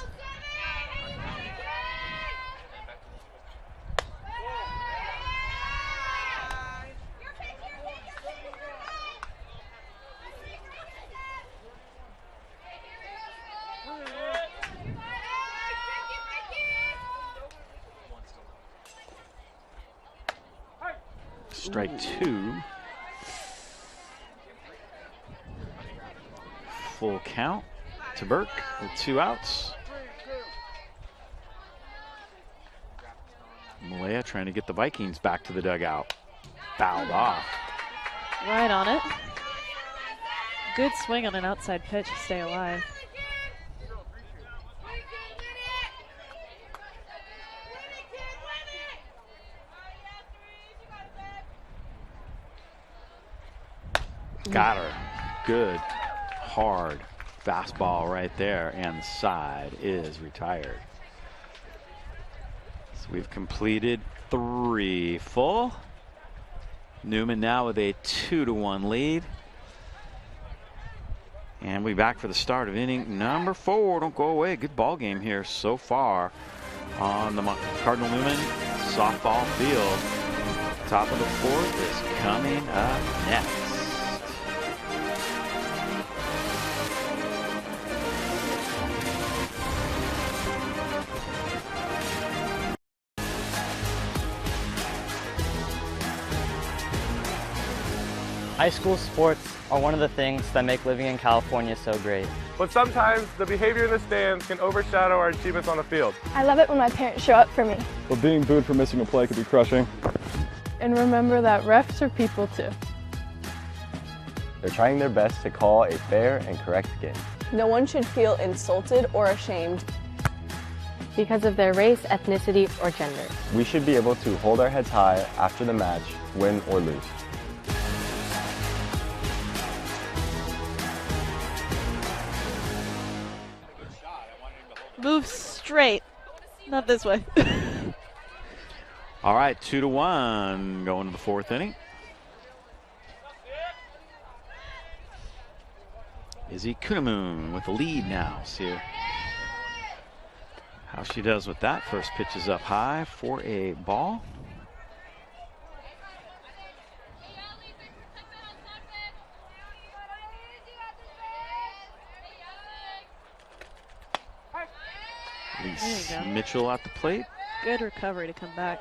Strike 2. Full count to Burke with 2 outs. Malea trying to get the Vikings back to the dugout. Fouled off. Right on it. Good swing on an outside pitch to stay alive. Got her. Good, hard fastball right there, and the side is retired. So we've completed 3 full. Newman now with a 2-1 lead. And we'll be back for the start of inning number 4. Don't go away. Good ball game here so far on the Cardinal Newman softball field. Top of the 4th is coming up next. High school sports are one of the things that make living in California so great. But sometimes the behavior in the stands can overshadow our achievements on the field. I love it when my parents show up for me. But being booed for missing a play could be crushing. And remember that refs are people too. They're trying their best to call a fair and correct game. No one should feel insulted or ashamed because of their race, ethnicity, or gender. We should be able to hold our heads high after the match, win or lose. Move straight. Not this way. All right, 2-1 going to the 4th inning. Izzy Kunamoon with the lead now. See how she does with that. First pitch is up high for a ball. Elise Mitchell at the plate. Good recovery to come back.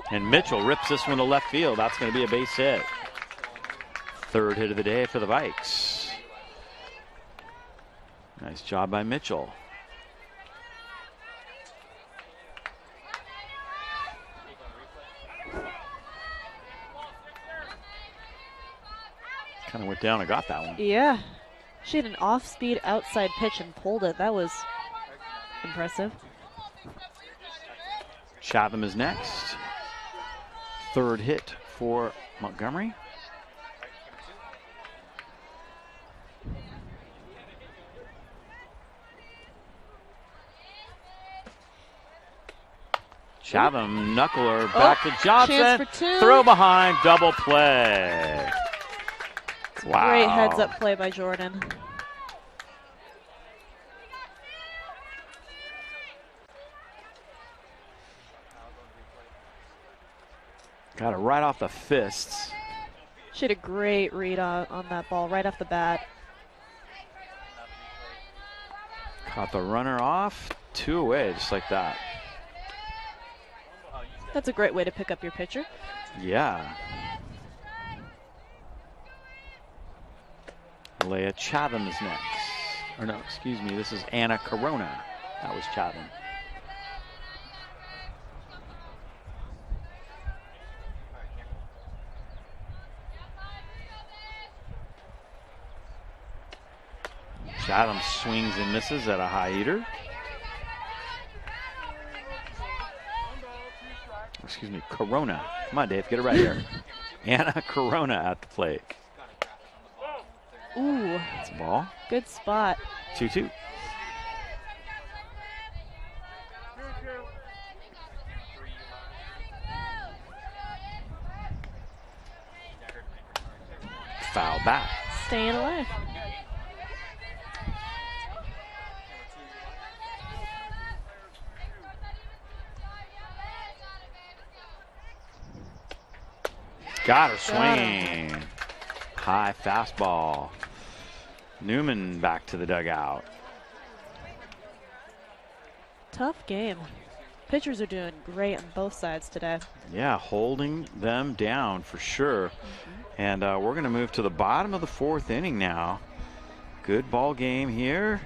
And Mitchell rips this one to left field. That's going to be a base hit. Third hit of the day for the Vikes. Nice job by Mitchell. Kind of went down and got that one. Yeah. She had an off-speed outside pitch and pulled it. That was impressive. Chatham is next. Third hit for Montgomery. Chatham, knuckler, back to Johnson. Chance for two. Throw behind, double play. Wow. Great heads-up play by Jordan. Got it right off the fists. She had a great read on that ball right off the bat. Caught the runner off, 2 away, just like that. That's a great way to pick up your pitcher. Yeah. Leia Chatham is next. Or no, excuse me, this is Anna Corona. That was Chatham. Chatham swings and misses at a high eater. Excuse me, Corona. Come on, Dave, get it right here. Anna Corona at the plate. Ooh, It's a ball. good spot. 2-2. Foul back. Staying alive. Got her swing. High fastball. Newman back to the dugout. Tough game. Pitchers are doing great on both sides today. Yeah, holding them down for sure. And we're going to move to the bottom of the 4th inning now. Good ball game here.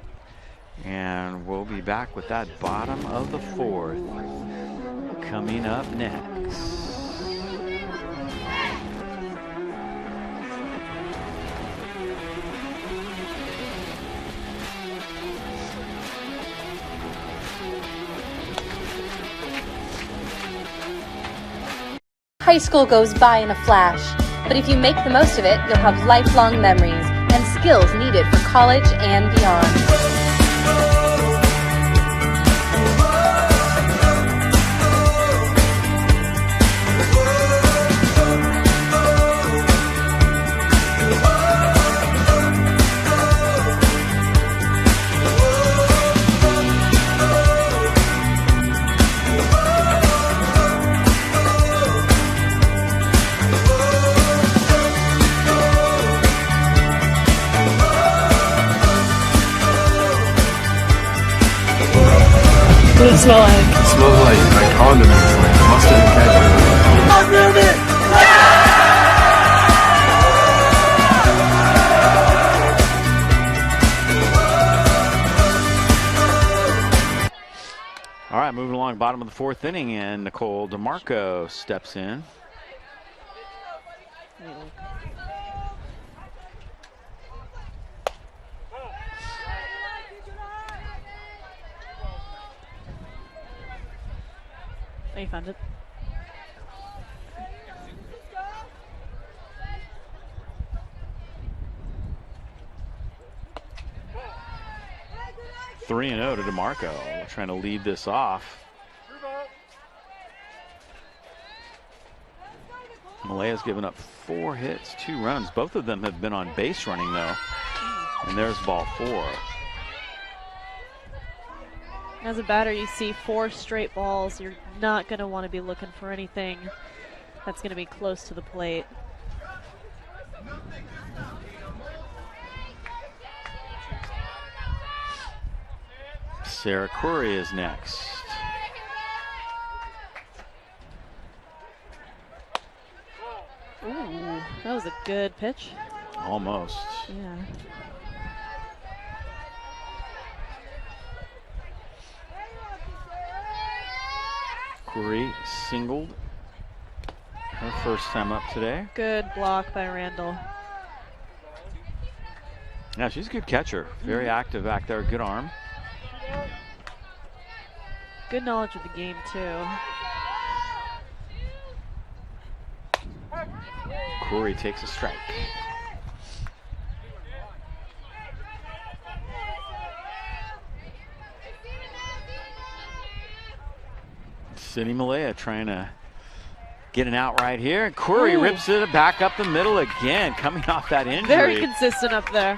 And we'll be back with that bottom of the 4th coming up next. High school goes by in a flash, but if you make the most of it, you'll have lifelong memories and skills needed for college and beyond. What does it smell like? It smells like condiments, like mustard and ketchup. All right, moving along, bottom of the 4th inning, and Nicole DeMarco steps in. Oh, you found it. Three and 0 to DeMarco. We're trying to lead this off. Malaya's given up 4 hits, 2 runs. Both of them have been on base running, though. And there's ball 4. As a batter, you see 4 straight balls. You're not going to want to be looking for anything that's going to be close to the plate. Sarah Curry is next. Good pitch. Almost. Yeah. Corey singled her first time up today. Good block by Randall. Yeah, she's a good catcher. Very active back there. Good arm. Good knowledge of the game, too. Corey takes a strike. Sydney Malaya trying to get an out right here. And Corey rips it back up the middle again, coming off that injury. Very consistent up there.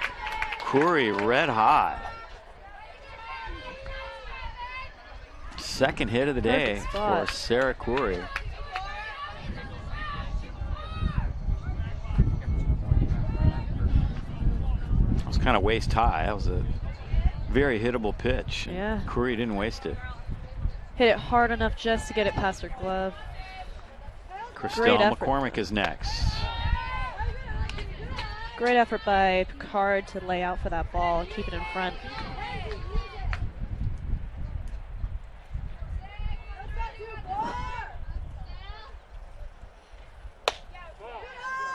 Corey red hot. Second hit of the day for Sarah Corey. It was kind of waist high. That was a very hittable pitch. Yeah. Corey didn't waste it. Hit it hard enough just to get it past her glove. Christelle McCormick is next. Great effort by Picard to lay out for that ball and keep it in front.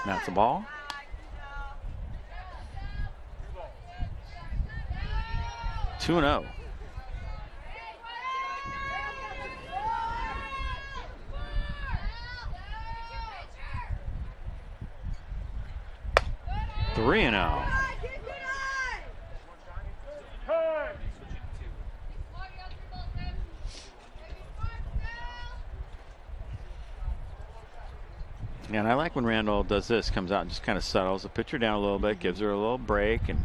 That's a ball. Two and 0. Three and 0. And I like when Randall does this, comes out and just kind of settles the pitcher down a little bit, gives her a little break. And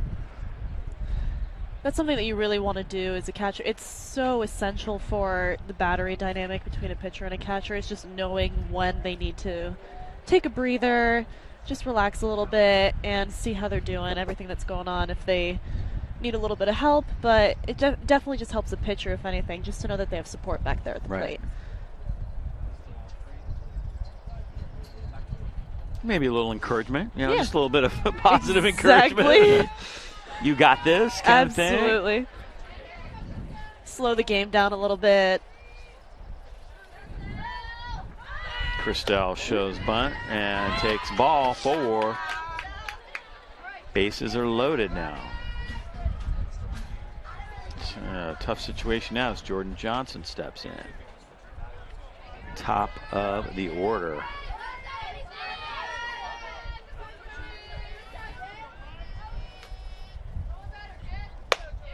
that's something that you really want to do as a catcher. It's so essential for the battery dynamic between a pitcher and a catcher. It's just knowing when they need to take a breather, just relax a little bit and see how they're doing, everything that's going on, if they need a little bit of help. But it definitely just helps the pitcher, if anything, just to know that they have support back there at the plate. Maybe a little encouragement, you know, just a little bit of positive encouragement. You got this kind of thing. Absolutely. Slow the game down a little bit. Christelle shows bunt and takes ball 4. Bases are loaded now. It's a tough situation now as Jordan Johnson steps in. Top of the order.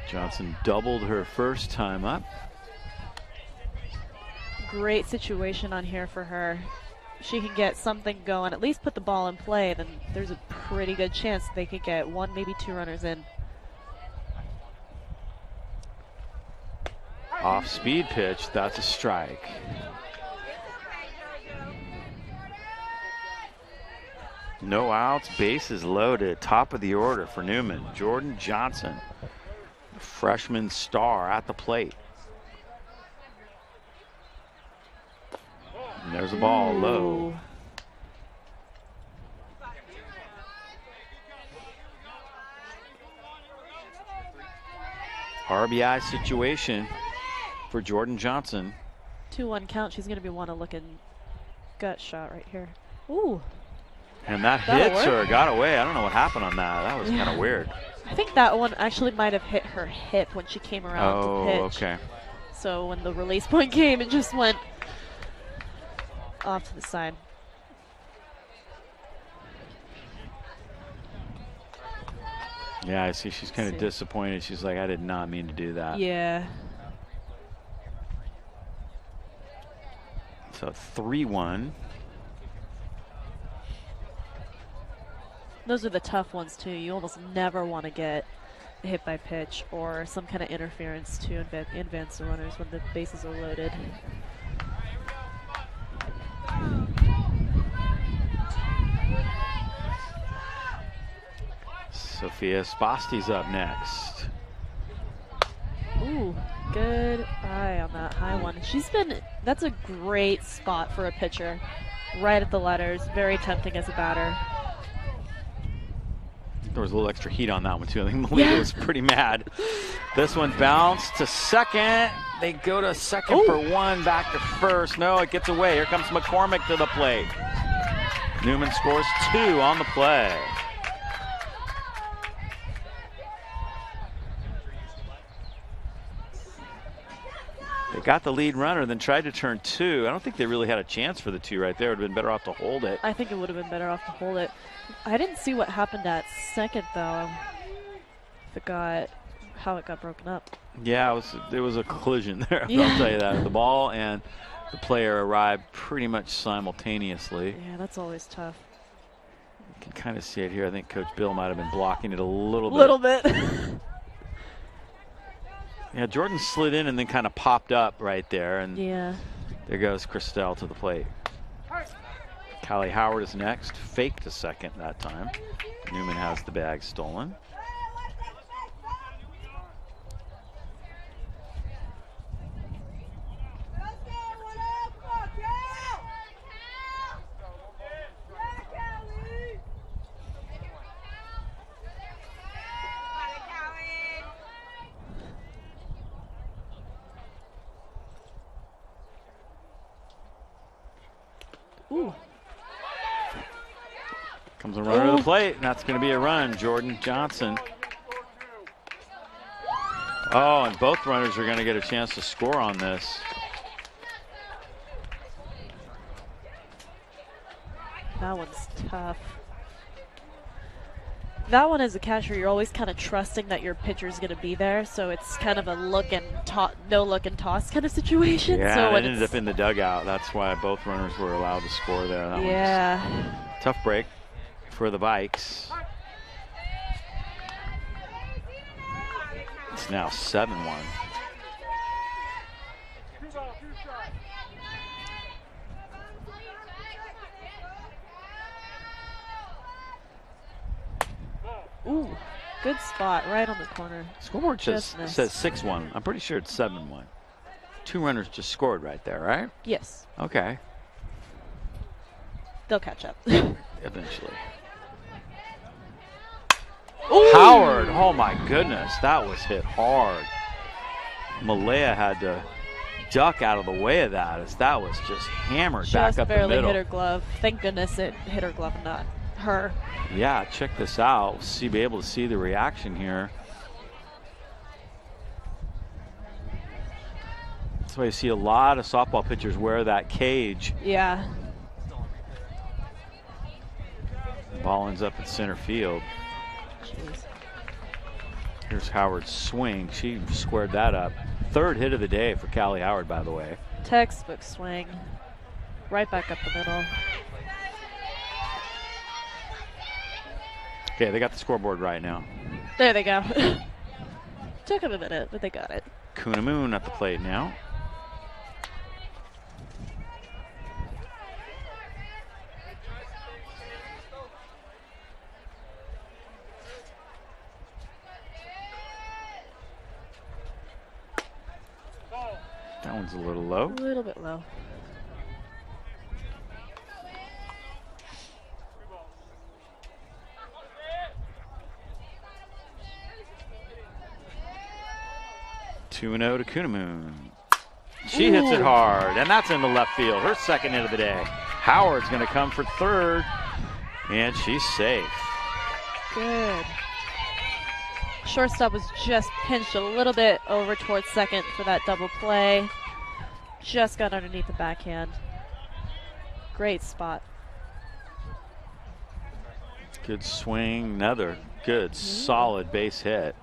Johnson doubled her first time up. Great situation on here for her. She can get something going, at least put the ball in play, then there's a pretty good chance they could get 1, maybe 2 runners in. Off speed pitch, that's a strike. No outs, bases loaded, top of the order for Newman. Jordan Johnson, freshman star at the plate. And there's a ball low. RBI situation for Jordan Johnson. 2-1 count. She's going to be one to looking gut shot right here. Ooh. And that hits her, got away. I don't know what happened on that. That was kind of weird. I think that one actually might have hit her hip when she came around to pitch. Okay. So when the release point came, it just went off to the side. Yeah, I see she's kind of disappointed. She's like, I did not mean to do that. Yeah. So 3-1. Those are the tough ones too. You almost never want to get a hit by pitch or some kind of interference to advance the runners when the bases are loaded. Sophia Spasti's up next. Ooh, good eye on that high one. That's a great spot for a pitcher. Right at the letters, very tempting as a batter. There was a little extra heat on that one, too. I think Malia was pretty mad. This one bounced to second. They go to second for one, back to first. No, it gets away. Here comes McCormick to the plate. Newman scores 2 on the play. They got the lead runner, then tried to turn 2. I don't think they really had a chance for the 2 right there. It would have been better off to hold it. I think it would have been better off to hold it. I didn't see what happened at second, though. Forgot how it got broken up. Yeah, there was a collision there. Yeah. I'll tell you that. The ball and the player arrived pretty much simultaneously. Yeah, that's always tough. You can kind of see it here. I think Coach Bill might have been blocking it a little bit. Little bit. Yeah, Jordan slid in and then kind of popped up right there. And yeah. There goes Christelle to the plate. Callie Howard is next. Faked a second that time. Newman has the bag stolen. Ooh. Comes a runner to the plate, and that's going to be a run. Jordan Johnson. Oh, and both runners are going to get a chance to score on this. That one's tough. That one, as a catcher, you're always kind of trusting that your pitcher's going to be there, so it's kind of a no look and toss kind of situation. Yeah, so it ended up in the dugout. That's why both runners were allowed to score there. That one's tough break for the Vikes. It's now 7-1. Ooh, good spot right on the corner. Scoreboard just says 6-1. I'm pretty sure it's 7-1. 2 runners just scored right there, right? Yes. Okay. They'll catch up. Eventually. Howard, oh my goodness, that was hit hard. Malaya had to duck out of the way of that as that was just hammered Just back up the barely middle. hit her glove. Thank goodness it hit her glove and not her. Yeah, check this out. Be able to see the reaction here. That's why you see a lot of softball pitchers wear that cage. Yeah. Ball ends up in center field. Jeez. Here's Howard's swing. She squared that up. 3rd hit of the day for Callie Howard, by the way. Textbook swing. Right back up the middle. Okay, they got the scoreboard right now. There they go. Took them a minute, but they got it. Kuna Moon at the plate now. That one's a little low. A little bit low. Two 2-0 to Kuna Moon. She hits it hard, and that's into left field. Her 2nd hit of the day. Howard's going to come for 3rd, and she's safe. Good. Shortstop was just pinched a little bit over towards second for that double play. Just got underneath the backhand. Great spot. Good swing. Another good, solid base hit.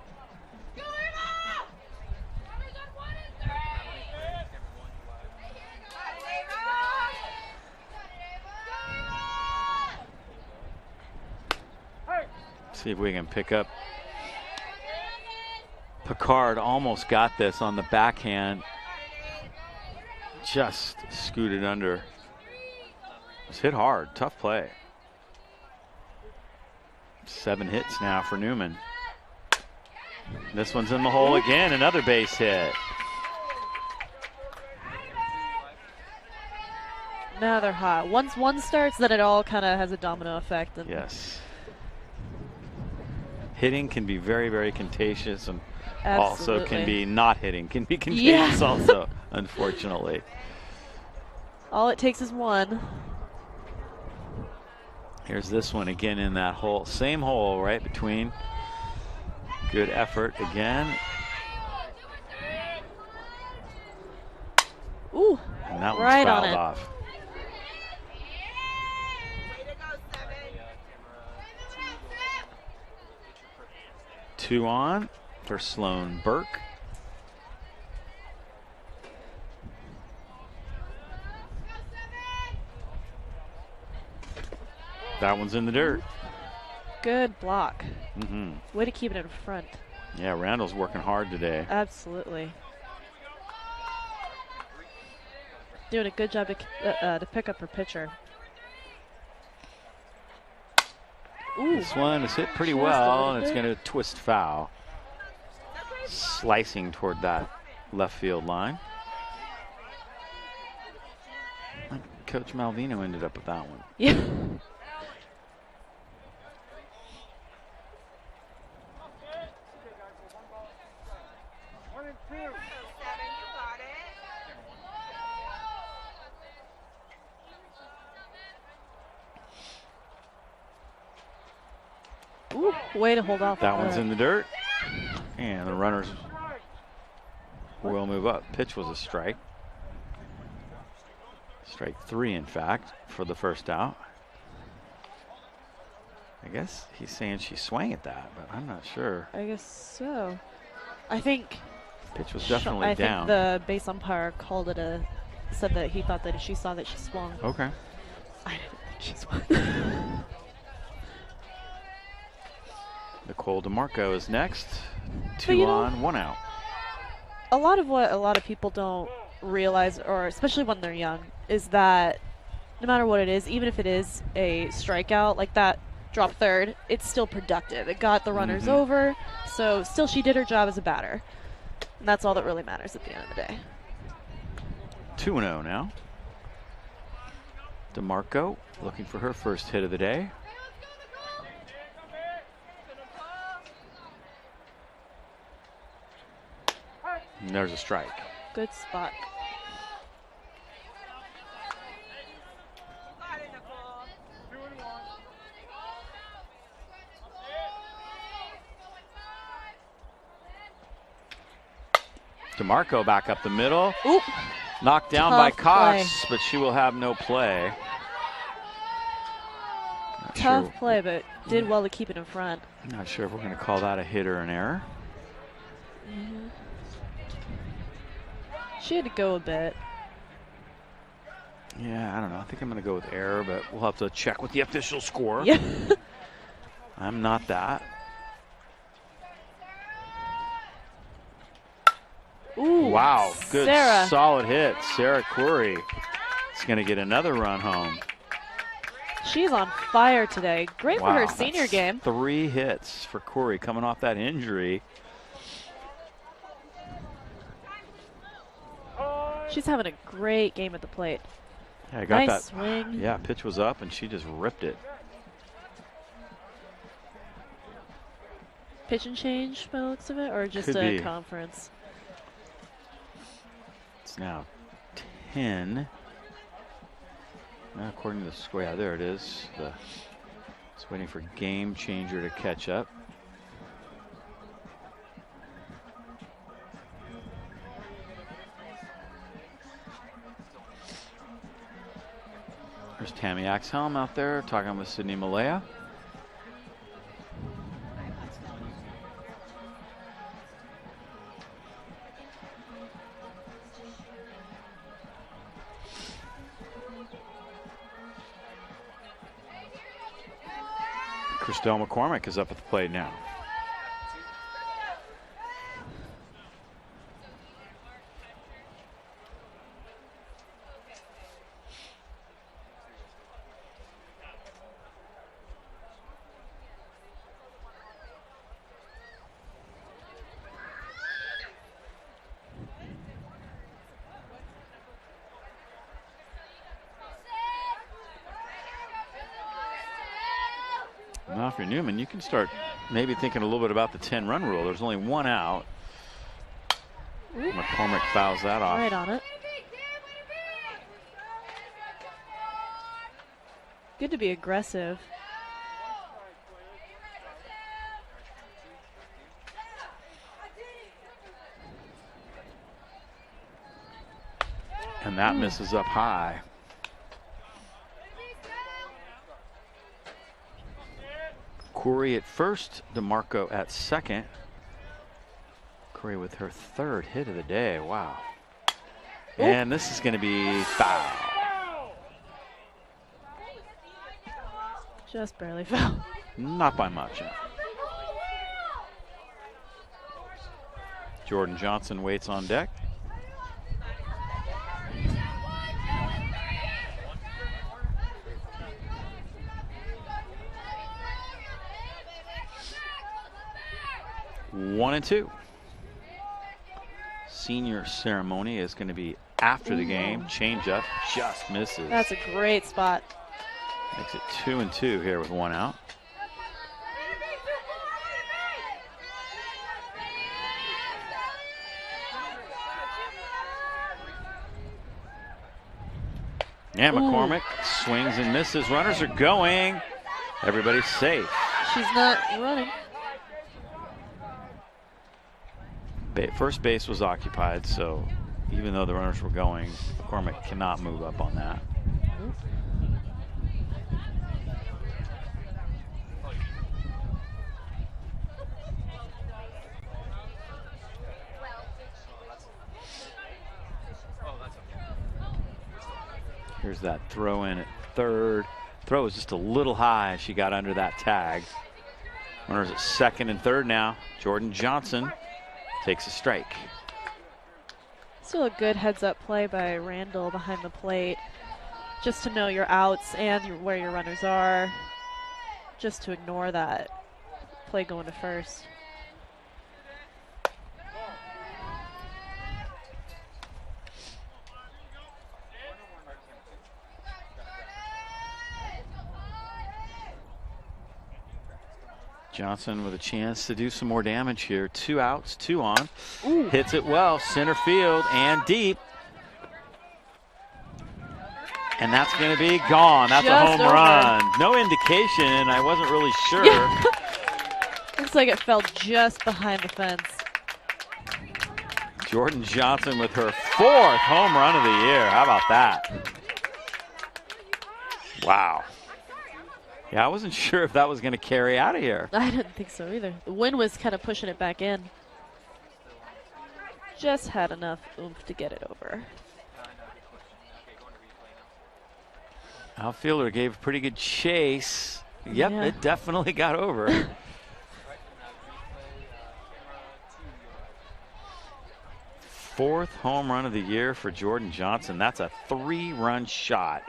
See if we can pick up. Picard almost got this on the backhand. Just scooted under. It was hit hard. Tough play. 7 hits now for Newman. This one's in the hole again. Another base hit. Now they're hot. Once one starts, then it all kind of has a domino effect. And yes. Hitting can be very, very contagious, and Absolutely. also can be not hitting, can be contagious also, unfortunately. All it takes is one. Here's this one again in that hole, same hole right between. Good effort again. Ooh, And that one's right on fouled it. off. Two on for Sloan Burke. That one's in the dirt. Good block. Mm-hmm. Way to keep it in front. Yeah, Randall's working hard today. Absolutely. Doing a good job to pick up her pitcher. Ooh. This one is hit pretty Just a well, little and it's bit. going to twist foul. Slicing toward that left field line. Coach Malvino ended up with that one. Yeah. Ooh, way to hold off. That one's in the dirt. And the runners will move up. Pitch was a strike. Strike three, in fact, for the first out. I guess he's saying she swung at that, but I'm not sure. I guess so. I think Pitch was definitely I down. think the base umpire called it said that he thought that she saw that she swung. Okay. I didn't think she swung. Nicole DeMarco is next. But Two you know, on, one out. a lot of what a lot of people don't realize, or especially when they're young, is that no matter what it is, even if it is a strikeout like that drop third, it's still productive. It got the runners over, so still she did her job as a batter. And that's all that really matters at the end of the day. 2-0 now. DeMarco looking for her first hit of the day. And there's a strike. Good spot. DeMarco back up the middle. Oop. Knocked down by Tough Cox, but she will have no play. Not Tough sure, play, but did well to keep it in front. Not sure if we're going to call that a hit or an error. She had to go a bit. Yeah, I don't know. I think I'm going to go with error, but we'll have to check with the official score. Yeah. I'm not that. Ooh, Wow, good Sarah. solid hit. Sarah Curry is going to get another run home. She's on fire today. Great for her Wow, senior that's game. 3 hits for Curry coming off that injury. She's having a great game at the plate. Yeah, I got Nice that. swing. Yeah, pitch was up and she just ripped it. Pitch and change by the looks of it, or just Could a be. conference? It's now 10. Now, according to the score, yeah, there it is. It's waiting for Game Changer to catch up. There's Tammy Axhelm out there talking with Sydney Malaya. Christelle McCormick is up at the plate now. Now, if you're Newman, you can start maybe thinking a little bit about the 10-run rule. There's only one out. McCormick fouls that off. Right on it. Good to be aggressive. And that misses up high. Corey at first, DeMarco at second. Corey with her 3rd hit of the day. Wow. And this is going to be foul. Just barely foul. Not by much. Jordan Johnson waits on deck. One and two. Senior ceremony is going to be after the game. Change up, just misses. That's a great spot. Makes it 2-2 here with one out. And McCormick swings and misses. Runners are going. Everybody's safe. She's not running. First base was occupied, so even though the runners were going, McCormick cannot move up on that. Here's that throw in at third. Throw was just a little high. She got under that tag. Runners at second and third now. Jordan Johnson takes a strike. Still a good heads-up play by Randall behind the plate. Just to know your outs and where your runners are. Just to ignore that play going to first. Johnson with a chance to do some more damage here. 2 outs, 2 on. Ooh. Hits it well, center field and deep. And that's going to be gone. That's just a home run. No indication. I wasn't really sure. Yeah. Looks like it fell just behind the fence. Jordan Johnson with her 4th home run of the year. How about that? Wow. Yeah, I wasn't sure if that was going to carry out of here. I didn't think so either. The wind was kind of pushing it back in. Just had enough oomph to get it over. Outfielder gave a pretty good chase. Yep, yeah. It definitely got over. Fourth home run of the year for Jordan Johnson. That's a 3-run shot.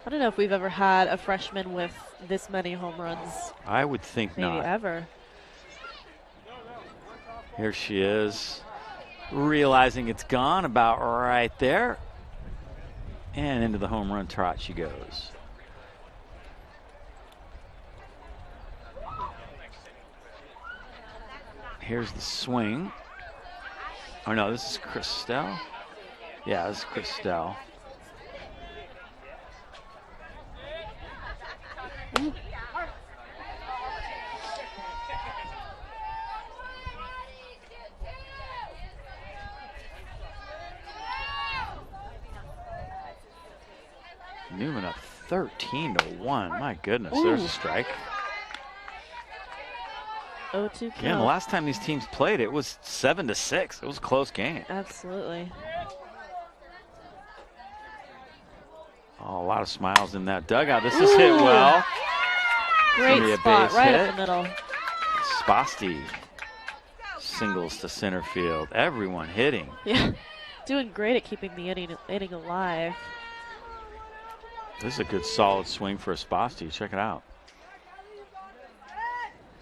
I don't know if we've ever had a freshman with this many home runs. I would think maybe not. Ever. Here she is, realizing it's gone about right there. And into the home run trot she goes. Here's the swing. Oh no, this is Christelle. Yeah, this is Christelle. Newman up 13-1. My goodness, ooh. There's a strike. 0-2 count. Again, the last time these teams played, it was 7-6. It was a close game. Absolutely. Oh, a lot of smiles in that dugout. This is hit well. Great spot, right up the middle. Spasti singles to center field. Everyone hitting. Yeah, doing great at keeping the inning alive. This is a good solid swing for a Spasti. Check it out.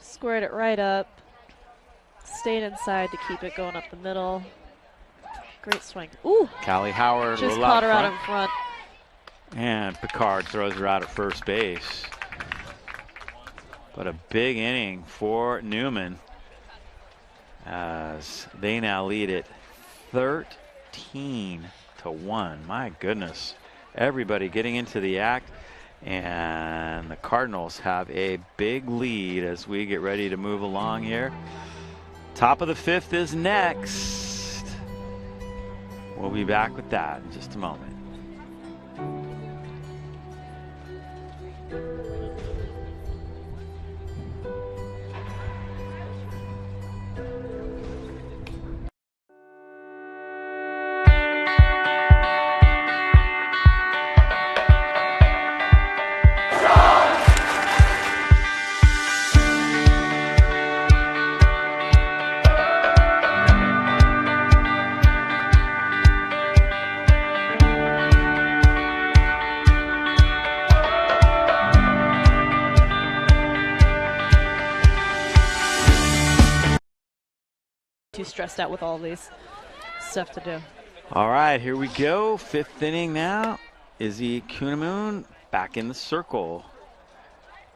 Squared it right up. Stayed inside to keep it going up the middle. Great swing. Ooh! Callie Howard just caught her out in front. And Picard throws her out at first base. But a big inning for Newman as they now lead it 13-1. My goodness. Everybody getting into the act. And the Cardinals have a big lead as we get ready to move along here. Top of the 5th is next. We'll be back with that in just a moment. Too stressed out with all these stuff to do. All right, here we go. 5th inning now. Izzy Kuhnemoon back in the circle.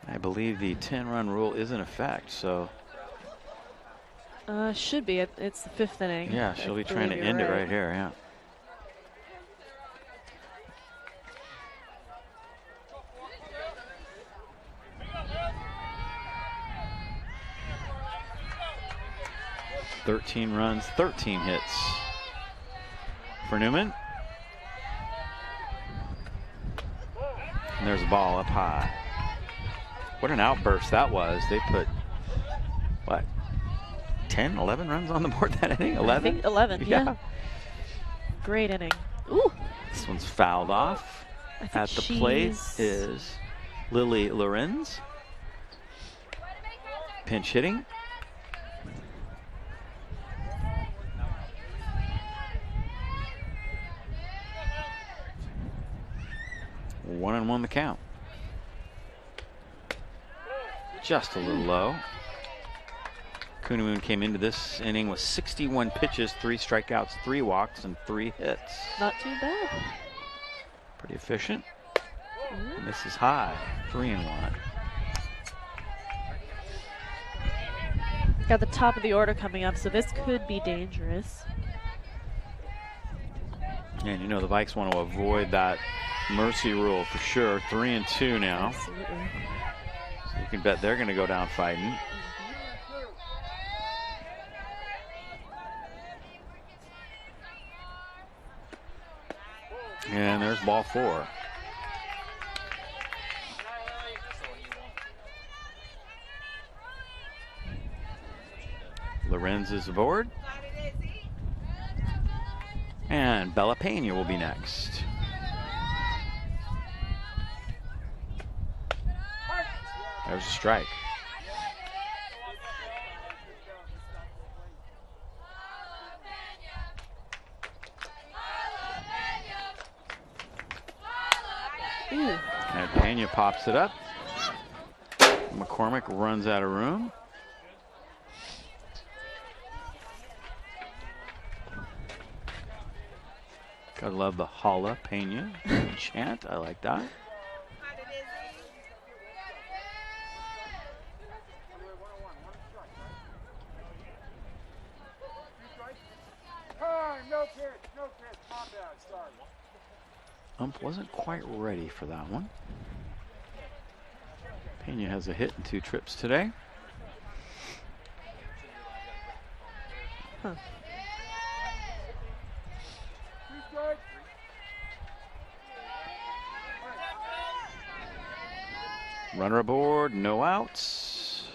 I believe the 10-run rule is in effect, so. Should be. It's the 5th inning. Yeah, she'll be trying to end it right here, yeah. "13 runs, 13 hits for Newman." And there's a ball up high. What an outburst that was. They put, what, 10, 11 runs on the board that inning? 11? I think 11, yeah. Great inning. Ooh. This one's fouled off. At the plate is Lily Lorenz. Pinch hitting. One and one the count. Just a little low. Kuhnemoon came into this inning with 61 pitches, 3 strikeouts, 3 walks, and 3 hits. Not too bad. Pretty efficient. And this is high, 3-1. Got the top of the order coming up, so this could be dangerous. And you know the Vikes want to avoid that mercy rule for sure. 3-2 now. Absolutely. So you can bet they're going to go down fighting. And there's ball 4. Lorenz is aboard. And Bella Pena will be next. There's a strike. Ooh. And Pena pops it up. McCormick runs out of room. Gotta love the Holla Pena chant. I like that. Ump wasn't quite ready for that one. Pena has a hit in 2 trips today. Huh. Runner aboard, no outs.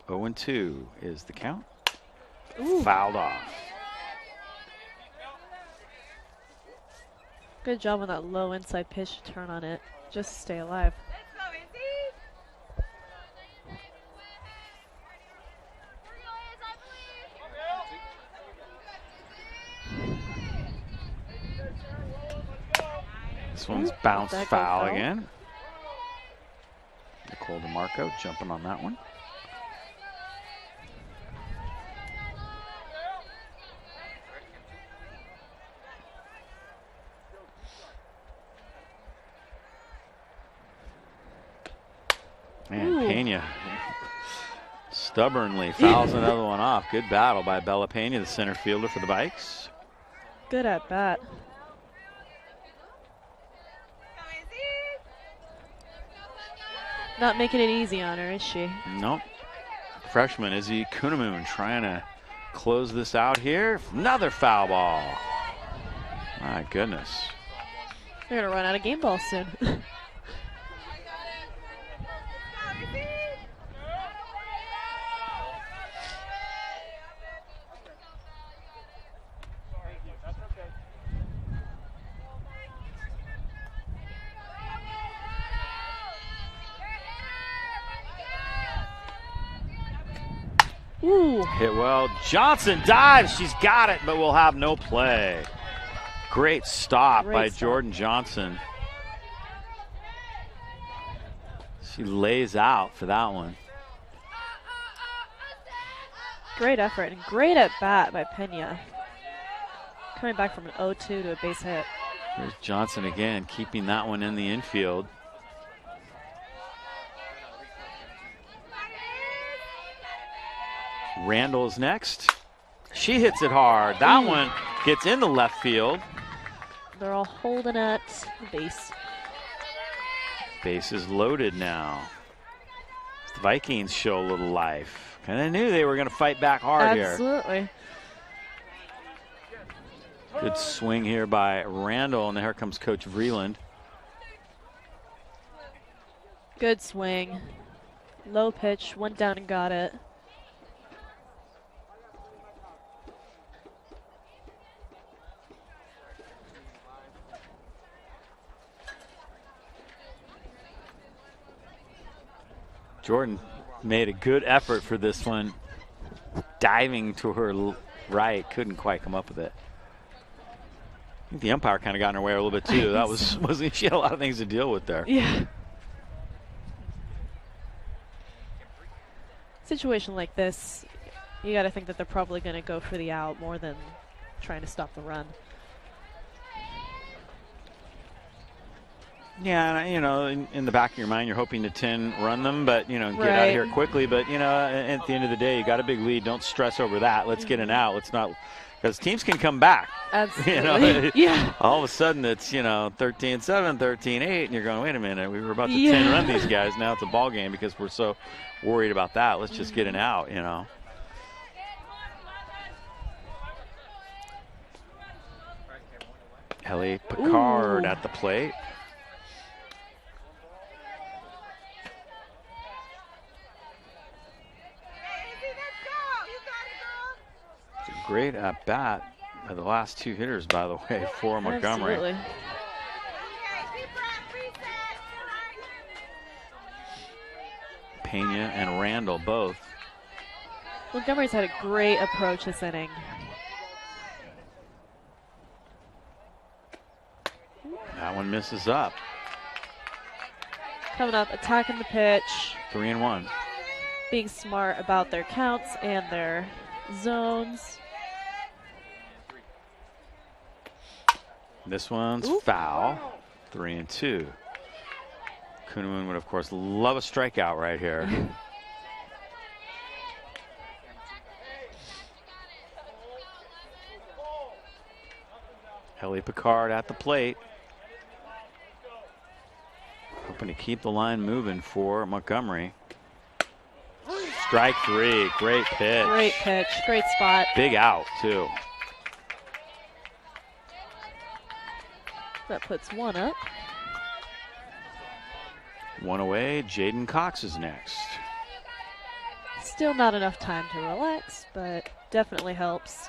0-2 is the count. Ooh. Fouled off. Good job on that low inside pitch to turn on it. Just stay alive. This one's bounced that go foul foul? again. Nicole DeMarco jumping on that one. And Ooh. Pena stubbornly fouls another one off. Good battle by Bella Pena, the center fielder for the Vikes. Good at bat. Not making it easy on her, is she? Nope. Freshman Izzy Kunamoon trying to close this out here. Another foul ball. My goodness. They're going to run out of game balls soon. Ooh. Hit well. Johnson dives. She's got it, but will have no play. Great stop by Jordan Johnson. She lays out for that one. Great effort and great at bat by Pena. Coming back from an 0-2 to a base hit. Here's Johnson again, keeping that one in the infield. Randall's next. She hits it hard. That one gets into left field. They're all holding at the base. Base is loaded now. The Vikings show a little life. Kind of knew they were going to fight back hard here. Absolutely. Good swing here by Randall, and here comes Coach Vreeland. Good swing. Low pitch, went down and got it. Jordan made a good effort for this one. Diving to her right, couldn't quite come up with it. I think the umpire kind of got in her way a little bit too. That wasn't she had a lot of things to deal with there. Yeah. Situation like this, you got to think that they're probably going to go for the out more than trying to stop the run. Yeah, you know, in the back of your mind, you're hoping to 10 run them, but, you know, get out of here quickly. But, you know, at the end of the day, you got a big lead. Don't stress over that. Let's get an out. Let's not, because teams can come back. Absolutely. You know, yeah. All of a sudden it's, you know, 13-7, 13-8, and you're going, wait a minute, we were about to 10 run these guys. Now it's a ball game because we're so worried about that. Let's just get an out, you know. Ellie Picard at the plate. Great at bat by the last two hitters, by the way, for Montgomery. Absolutely. Pena and Randall both. Montgomery's had a great approach this inning. That one misses up. Coming up, attacking the pitch. 3-1. Being smart about their counts and their zones. This one's foul. 3-2. Kunamoon would, of course, love a strikeout right here. Ellie Picard at the plate. Hoping to keep the line moving for Montgomery. Strike three. Great pitch. Great pitch. Great spot. Big out, too. That puts one up. One away. Jaden Cox is next. Still not enough time to relax, but definitely helps.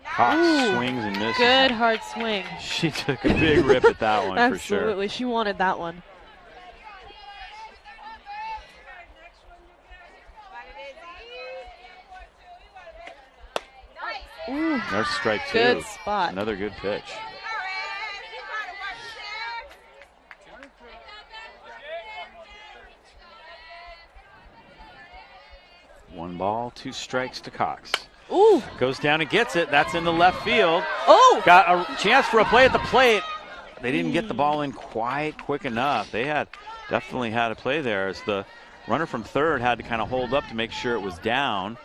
Cox swings and misses. Good hard swing. She took a big rip at that one for sure. Absolutely. She wanted that one. Ooh, there's strike two. Good spot. Another good pitch. 1 ball, 2 strikes to Cox. Ooh. Goes down and gets it. That's into left field. Oh. Got a chance for a play at the plate. They didn't get the ball in quite quick enough. They definitely had a play there as the runner from third had to kind of hold up to make sure it was down.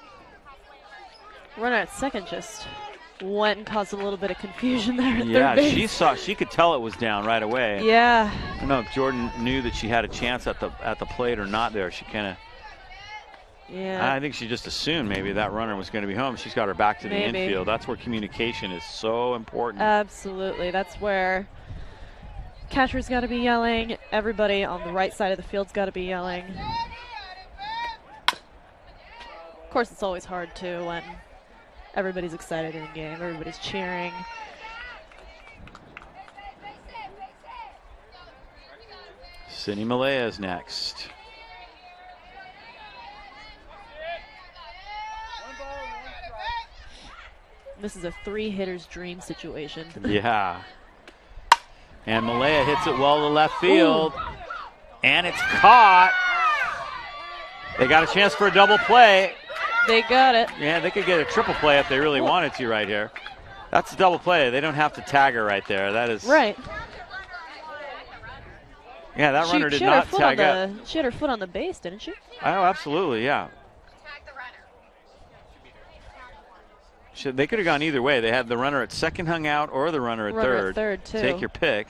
Runner at second just went and caused a little bit of confusion there at Yeah, third base. she could tell it was down right away. Yeah. I don't know if Jordan knew that she had a chance at the plate or not there. She kind of, yeah. I think she just assumed maybe that runner was going to be home. She's got her back to the infield. That's where communication is so important. Absolutely. That's where catcher's got to be yelling. Everybody on the right side of the field's got to be yelling. Of course, it's always hard too when everybody's excited in the game. Everybody's cheering. Sydney Malaya is next. This is a 3-hitter's dream situation. Yeah. And Malaya hits it well to left field. Ooh. And it's caught. They got a chance for a double play. They got it. Yeah, they could get a triple play if they really wanted to right here. That's a double play. They don't have to tag her right there. That is right. Yeah, that runner did not tag up. She had her foot on the base, didn't she? Oh, absolutely, yeah. They could have gone either way. They had the runner at second hung out or the runner at third. At third too. Take your pick.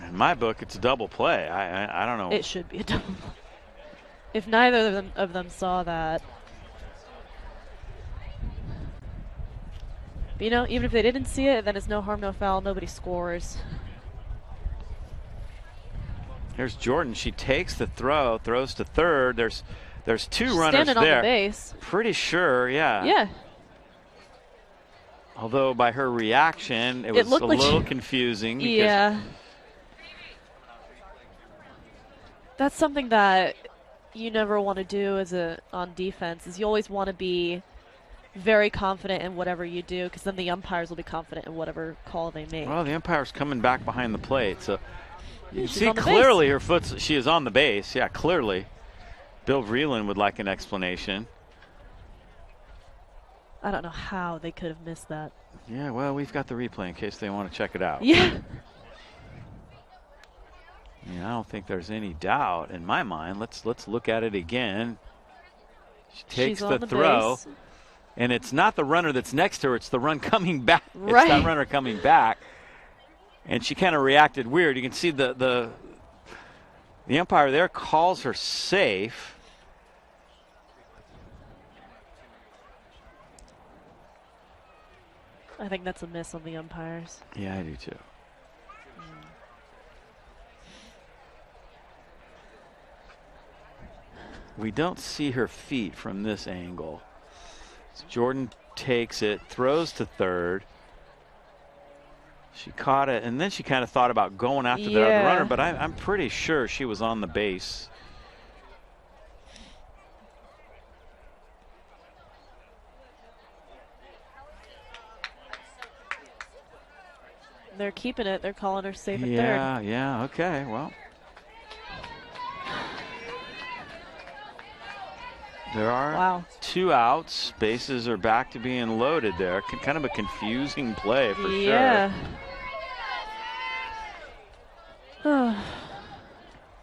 In my book, it's a double play. I don't know. It should be a double play. If neither of them saw that. But, you know, even if they didn't see it, then it's no harm, no foul. Nobody scores. Here's Jordan. She takes the throw, throws to third. There's 2 runners standing there. On the base. Pretty sure, yeah. Yeah. Although by her reaction, it was a little confusing. Yeah. That's something that you never want to do on defense. Is you always want to be very confident in whatever you do, because then the umpires will be confident in whatever call they make. Well, the umpire's coming back behind the plate, so you She's see on the clearly base. she is on the base. Yeah, clearly. Bill Vreeland would like an explanation. I don't know how they could have missed that. Yeah, well, we've got the replay in case they want to check it out. Yeah. I don't think there's any doubt in my mind. Let's look at it again. She takes the throw, and it's not the runner that's next to her. It's the run coming back. Right. It's that runner coming back, and she kind of reacted weird. You can see the umpire there calls her safe. I think that's a miss on the umpires. Yeah, I do too. We don't see her feet from this angle. So Jordan takes it, throws to third. She caught it, and then she kind of thought about going after the other runner, but I'm pretty sure she was on the base. They're keeping it. They're calling her safe at third. Yeah, okay, well. There are 2 outs. Bases are back to being loaded there. Kind of a confusing play for sure.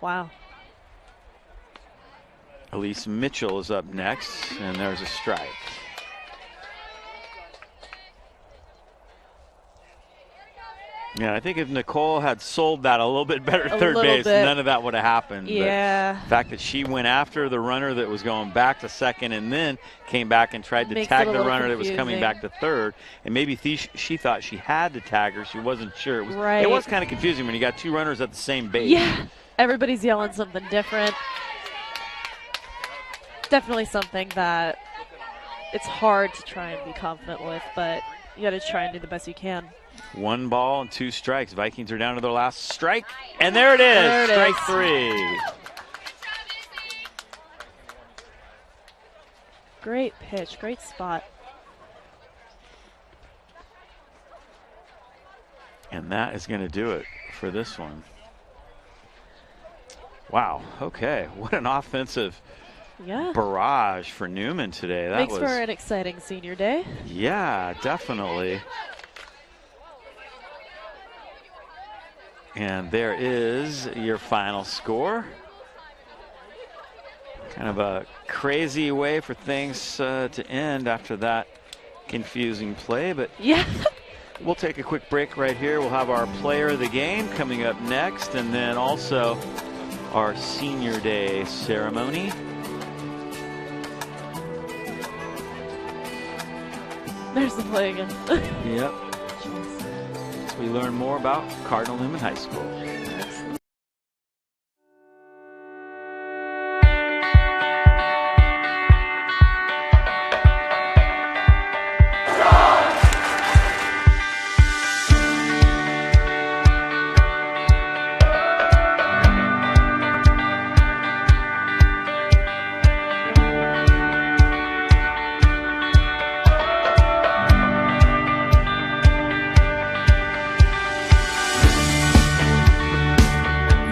Wow. Elise Mitchell is up next, and there's a strike. Yeah, I think if Nicole had sold that a little bit better at third base, none of that would have happened. Yeah. But the fact that she went after the runner that was going back to second and then came back and tried to tag the runner that was coming back to third, and maybe she thought she had to tag her. She wasn't sure. It was kind of confusing when you got 2 runners at the same base. Yeah, everybody's yelling something different. Definitely something that it's hard to try and be confident with, but you got to try and do the best you can. 1 ball and 2 strikes. Vikings are down to their last strike. And there it is. Strike 3. Great pitch. Great spot. And that is going to do it for this one. Wow. Okay. What an offensive barrage for Newman today. That Makes was for an exciting senior day. Yeah, definitely. And there is your final score. Kind of a crazy way for things to end after that confusing play, but yeah. We'll take a quick break right here. We'll have our player of the game coming up next, and then also our senior day ceremony. There's the play again. Yep. So we learn more about Cardinal Newman High School.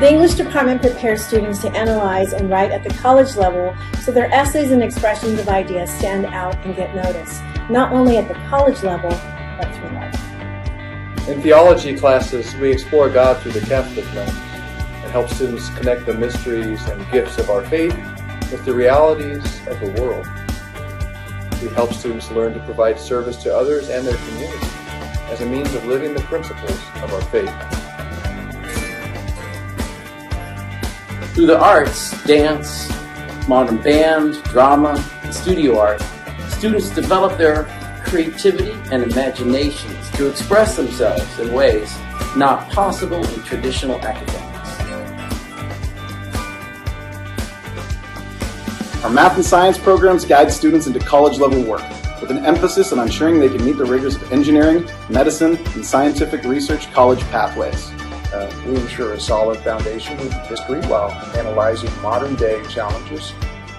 The English department prepares students to analyze and write at the college level so their essays and expressions of ideas stand out and get noticed, not only at the college level, but through life. In theology classes, we explore God through the Catholic lens and help students connect the mysteries and gifts of our faith with the realities of the world. We help students learn to provide service to others and their community as a means of living the principles of our faith. Through the arts, dance, modern band, drama, and studio art, students develop their creativity and imaginations to express themselves in ways not possible in traditional academics. Our math and science programs guide students into college-level work, with an emphasis on ensuring they can meet the rigors of engineering, medicine, and scientific research college pathways. We ensure a solid foundation of history while analyzing modern-day challenges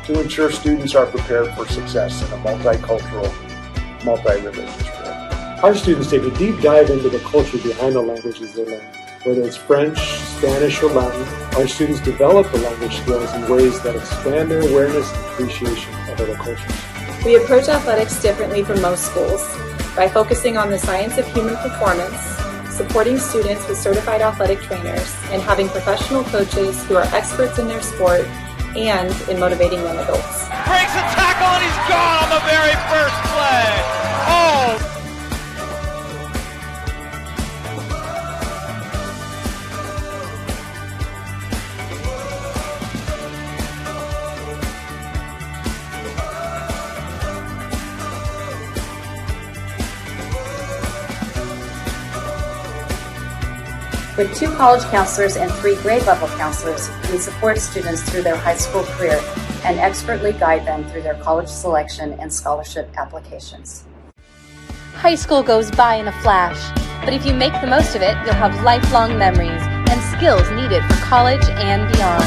to ensure students are prepared for success in a multicultural, multi-religious world. Our students take a deep dive into the culture behind the languages they learn. Whether it's French, Spanish, or Latin, our students develop the language skills in ways that expand their awareness and appreciation of other cultures. We approach athletics differently from most schools by focusing on the science of human performance, supporting students with certified athletic trainers, and having professional coaches who are experts in their sport and in motivating young adults. Breaks a tackle and he's gone on the very first play. Oh! With 2 college counselors and 3 grade level counselors, we support students through their high school career and expertly guide them through their college selection and scholarship applications. High school goes by in a flash, but if you make the most of it, you'll have lifelong memories and skills needed for college and beyond.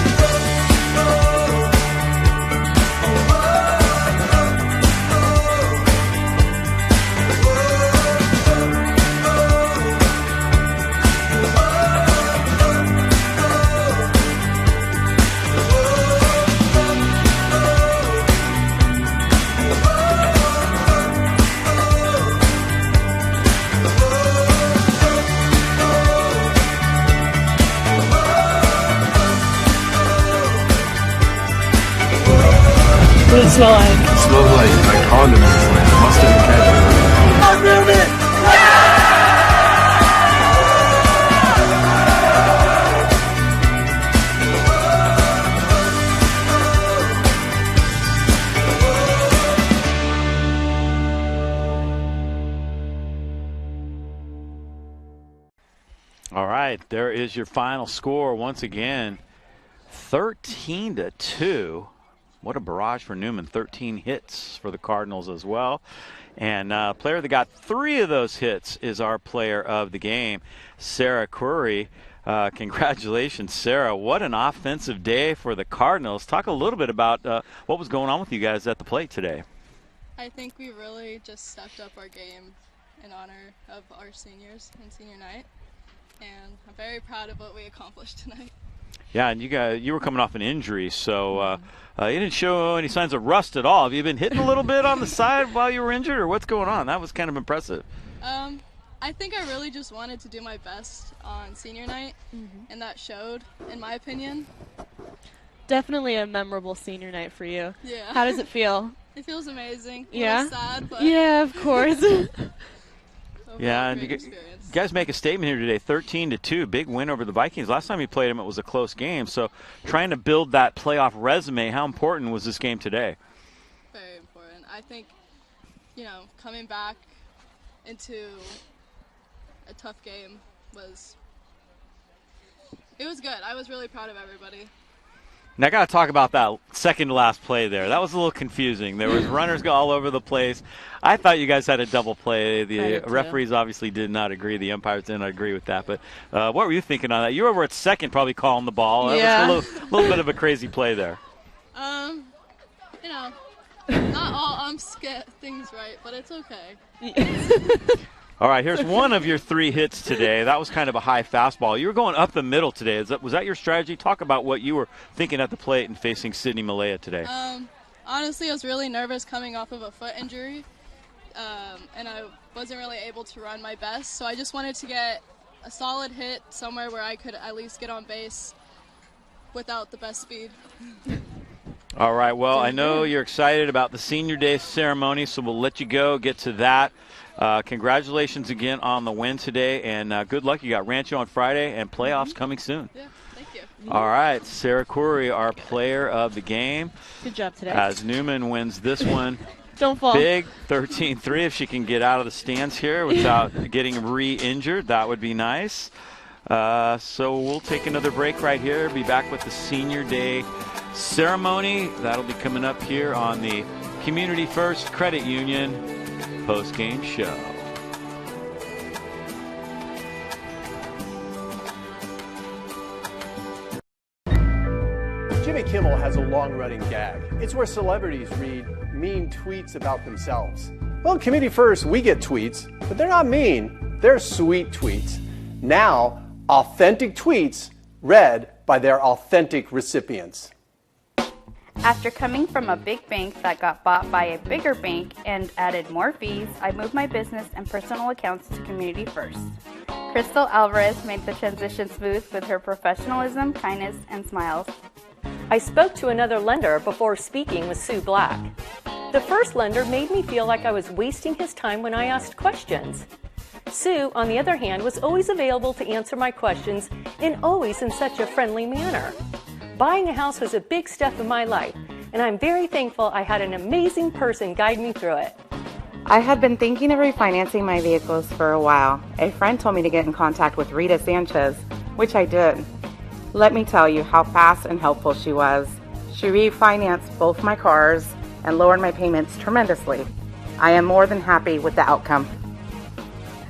What does it smell like? It smells like condiments, like mustard and ketchup. Montgomery! All right, there is your final score once again, 13-2. What a barrage for Newman. 13 hits for the Cardinals as well. And player that got 3 of those hits is our player of the game, Sarah Curry. Congratulations, Sarah. What an offensive day for the Cardinals. Talk a little bit about what was going on with you guys at the plate today. I think we really just stepped up our game in honor of our seniors and senior night. And I'm very proud of what we accomplished tonight. Yeah, and you were coming off an injury, so you didn't show any signs of rust at all. Have you been hitting a little bit on the side while you were injured, or what's going on? That was kind of impressive. I think I really just wanted to do my best on senior night, and that showed, in my opinion. Definitely a memorable senior night for you. Yeah. How does it feel? It feels amazing. Yeah? A little sad, but yeah, of course. Yeah, and you guys make a statement here today, 13-2, big win over the Vikings. Last time you played them, it was a close game. So trying to build that playoff resume, how important was this game today? Very important. I think, coming back into a tough game was good. I was really proud of everybody. Now I got to talk about that second to last play there. That was a little confusing. There was runners all over the place. I thought you guys had a double play. The referees obviously did not agree. The umpires did not agree with that. But what were you thinking on that? You were over at second probably calling the ball. Yeah. That was a little bit of a crazy play there. Not all umps get things right, but it's okay. All right, here's one of your 3 hits today. That was kind of a high fastball. You were going up the middle today. Was that your strategy? Talk about what you were thinking at the plate and facing Sydney Malaya today. Honestly, I was really nervous coming off of a foot injury, and I wasn't really able to run my best. So I just wanted to get a solid hit somewhere where I could at least get on base without the best speed. All right, well, I know you're excited about the Senior Day ceremony, so we'll let you go, get to that. Congratulations again on the win today, and good luck. You got Rancho on Friday and playoffs coming soon. Yeah, thank you. All right, Sarah Corey, our player of the game. Good job today. As Newman wins this one. Don't fall. Big 13-3. If she can get out of the stands here without getting re-injured, that would be nice. So we'll take another break right here. Be back with the Senior Day ceremony. That'll be coming up here on the Community First Credit Union post-game show. Jimmy Kimmel has a long-running gag. It's where celebrities read mean tweets about themselves. Well, in Community First, we get tweets, but they're not mean. They're sweet tweets. Now, authentic tweets read by their authentic recipients. After coming from a big bank that got bought by a bigger bank and added more fees, I moved my business and personal accounts to Community First. Crystal Alvarez made the transition smooth with her professionalism, kindness, and smiles. I spoke to another lender before speaking with Sue Black. The first lender made me feel like I was wasting his time when I asked questions. Sue, on the other hand, was always available to answer my questions and always in such a friendly manner. Buying a house was a big step in my life, and I'm very thankful I had an amazing person guide me through it. I had been thinking of refinancing my vehicles for a while. A friend told me to get in contact with Rita Sanchez, which I did. Let me tell you how fast and helpful she was. She refinanced both my cars and lowered my payments tremendously. I am more than happy with the outcome.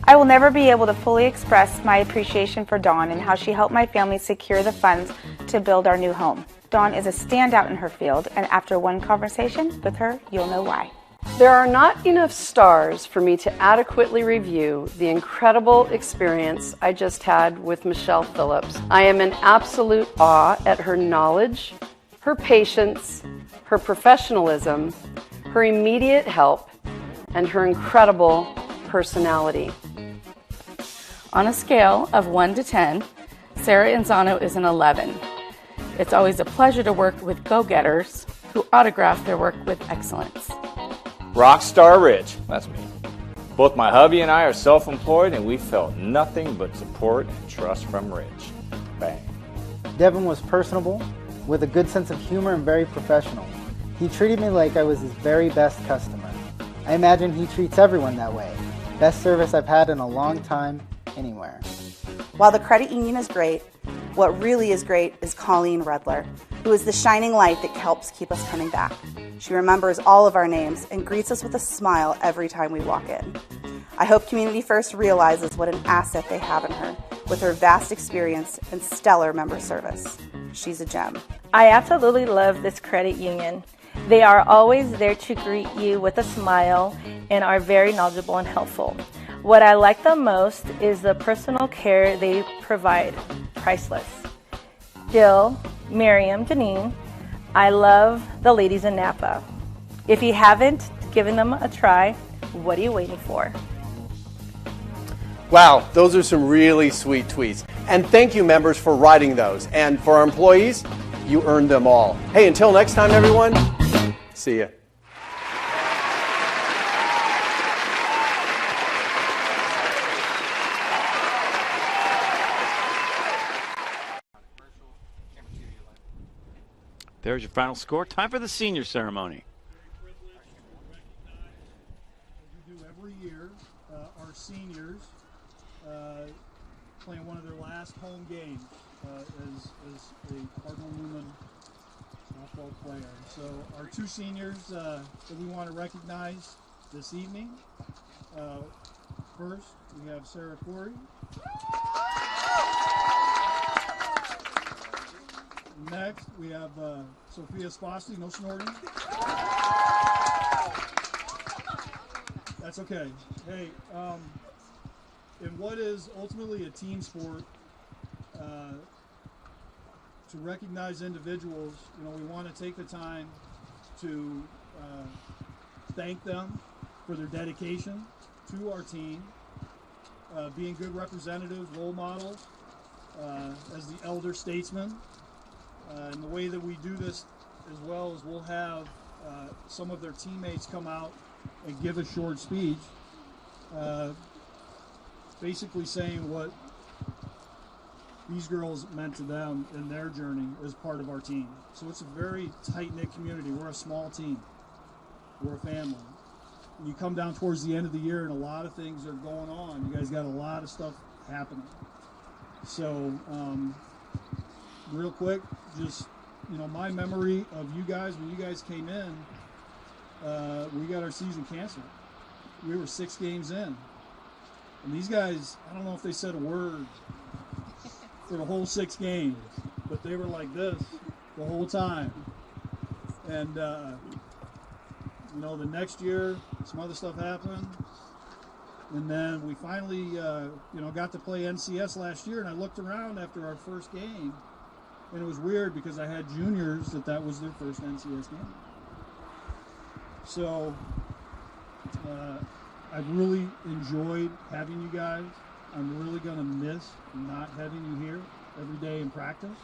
I will never be able to fully express my appreciation for Dawn and how she helped my family secure the funds to build our new home. Dawn is a standout in her field, and after one conversation with her, you'll know why. There are not enough stars for me to adequately review the incredible experience I just had with Michelle Phillips. I am in absolute awe at her knowledge, her patience, her professionalism, her immediate help, and her incredible personality. On a scale of 1 to 10, Sarah Inzano is an 11. It's always a pleasure to work with go-getters who autograph their work with excellence. Rockstar Rich, that's me. Both my hubby and I are self-employed, and we felt nothing but support and trust from Rich. Bang. Devin was personable, with a good sense of humor and very professional. He treated me like I was his very best customer. I imagine he treats everyone that way. Best service I've had in a long time, anywhere. While the credit union is great, what really is great is Colleen Redler, who is the shining light that helps keep us coming back. She remembers all of our names and greets us with a smile every time we walk in. I hope Community First realizes what an asset they have in her, with her vast experience and stellar member service. She's a gem. I absolutely love this credit union. They are always there to greet you with a smile and are very knowledgeable and helpful. What I like the most is the personal care they provide. Priceless. Jill, Miriam, Janine. I love the ladies in Napa. If you haven't given them a try, what are you waiting for? Wow, those are some really sweet tweets. And thank you, members, for writing those. And for our employees, you earned them all. Hey, until next time, everyone, see ya. There's your final score. Time for the senior ceremony. We do every year. Our seniors playing one of their last home games as a Cardinal Newman softball player. So our two seniors that we want to recognize this evening. First, we have Sarah Corey. Next, we have Sophia Spasti. No snorting. That's okay. Hey, in what is ultimately a team sport, to recognize individuals, we want to take the time to thank them for their dedication to our team, being good representatives, role models, as the elder statesmen. And the way that we do this as well is we'll have some of their teammates come out and give a short speech, basically saying what these girls meant to them in their journey as part of our team. So it's a very tight-knit community. We're a small team. We're a family. And you come down towards the end of the year and a lot of things are going on. You guys got a lot of stuff happening. So real quick, just, my memory of you guys, when you guys came in, we got our season canceled. We were 6 games in. And these guys, I don't know if they said a word for the whole 6 games, but they were like this the whole time. And, the next year, some other stuff happened. And then we finally, got to play NCS last year, and I looked around after our first game, and it was weird because I had juniors that was their first NCS game. So I've really enjoyed having you guys. I'm really going to miss not having you here every day in practice.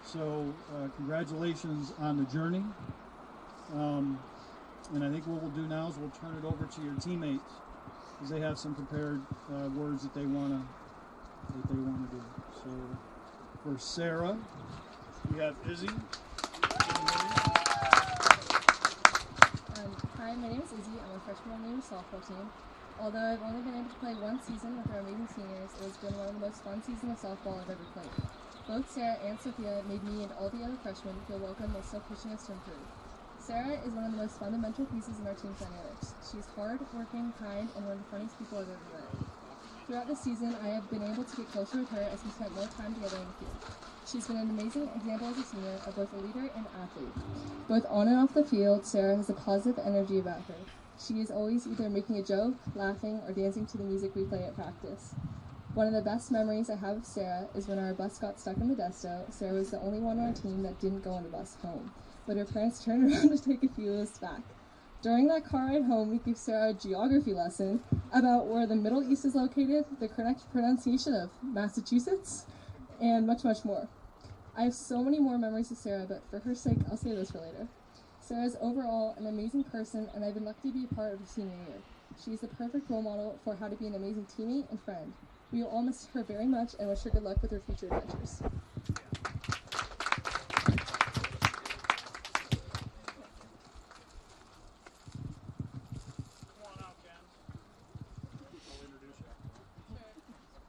So congratulations on the journey. And I think what we'll do now is we'll turn it over to your teammates because they have some prepared words that they want to do. So for Sarah, we have Izzy. Hi, my name is Izzy. I'm a freshman on the Newman softball team. Although I've only been able to play one season with our amazing seniors, it has been one of the most fun seasons of softball I've ever played. Both Sarah and Sophia made me and all the other freshmen feel welcome while still pushing us to improve. Sarah is one of the most fundamental pieces in our team's dynamics. She's hard, working, kind, and one of the funniest people I've ever met. Throughout the season, I have been able to get closer with her as we spent more time together in the field. She's been an amazing example as a senior of both a leader and athlete. Both on and off the field, Sarah has a positive energy about her. She is always either making a joke, laughing, or dancing to the music we play at practice. One of the best memories I have of Sarah is when our bus got stuck in Modesto. Sarah was the only one on our team that didn't go on the bus home, but her parents turned around to take a few of us back. During that car ride home, we gave Sarah a geography lesson about where the Middle East is located, the correct pronunciation of Massachusetts, and much, much more. I have so many more memories of Sarah, but for her sake, I'll save those for later. Sarah is overall an amazing person, and I've been lucky to be a part of her senior year. She is the perfect role model for how to be an amazing teammate and friend. We will all miss her very much and wish her good luck with her future adventures.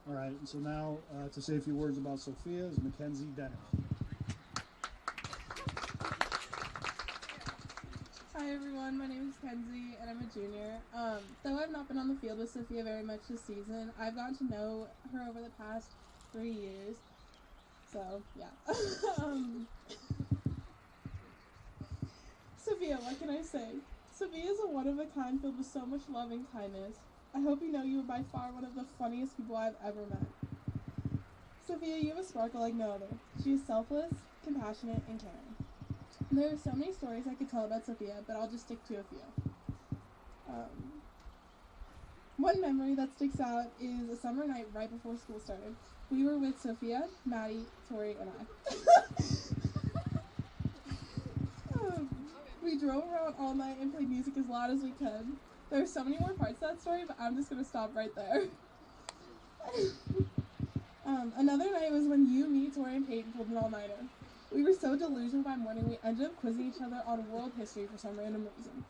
All right, and so now to say a few words about Sophia is Mackenzie Dennis. Hi everyone, my name is Kenzie and I'm a junior. Though I've not been on the field with Sophia very much this season, I've gotten to know her over the past 3 years. So, yeah. Sophia, what can I say? Sophia is a one-of-a-kind filled with so much love and kindness. I hope you know you are by far one of the funniest people I've ever met. Sophia, you have a sparkle like no other. She is selfless, compassionate, and caring. There are so many stories I could tell about Sophia, but I'll just stick to a few. One memory that sticks out is a summer night right before school started. We were with Sophia, Maddie, Tori, and I. We drove around all night and played music as loud as we could. There are so many more parts to that story, but I'm just going to stop right there. Another night was when you, me, Tori, and Peyton pulled an all-nighter. We were so delusional by morning we ended up quizzing each other on world history for some random reason.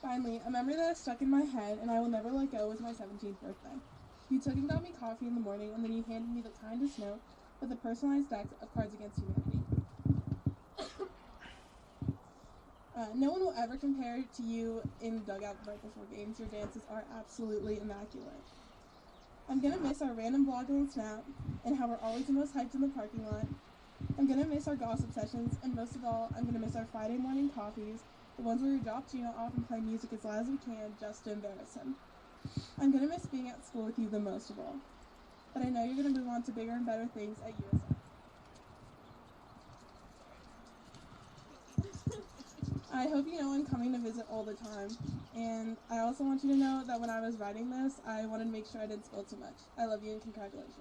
Finally, a memory that has stuck in my head and I will never let go was my 17th birthday. You took and got me coffee in the morning, and then you handed me the kindest note with a personalized deck of Cards Against Humanity. No one will ever compare to you in the dugout right before games. Your dances are absolutely immaculate. I'm gonna miss our random vlog on Snap and how we're always the most hyped in the parking lot. I'm gonna miss our gossip sessions, and most of all, I'm gonna miss our Friday morning coffees, the ones where we drop Gino off and play music as loud as we can just to embarrass him. I'm gonna miss being at school with you the most of all. But I know you're gonna move on to bigger and better things at USF. I hope you know I'm coming to visit all the time, and I also want you to know that when I was writing this, I wanted to make sure I didn't spill too much. I love you and congratulations.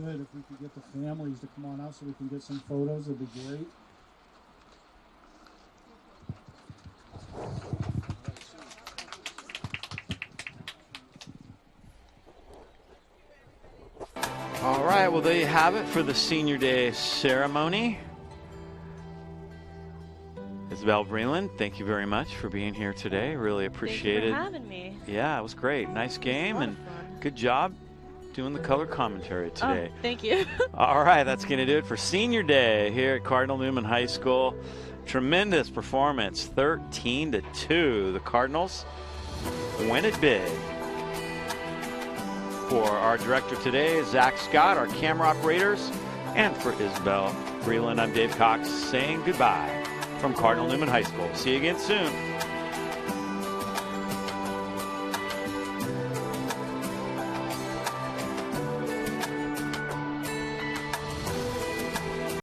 All right, if we could get the families to come on out so we can get some photos, it'd be great. All right, well, there you have it for the Senior Day ceremony. Isabel Breland, thank you very much for being here today. Really appreciate it. Thank you for having me. Yeah, it was great. Nice game and good job doing the color commentary today. Oh, thank you. All right, that's going to do it for Senior Day here at Cardinal Newman High School. Tremendous performance, 13-2. The Cardinals win it big. For our director today, Zach Scott, our camera operators, and for Isabel Breland, I'm Dave Cox saying goodbye from Cardinal Newman High School. See you again soon.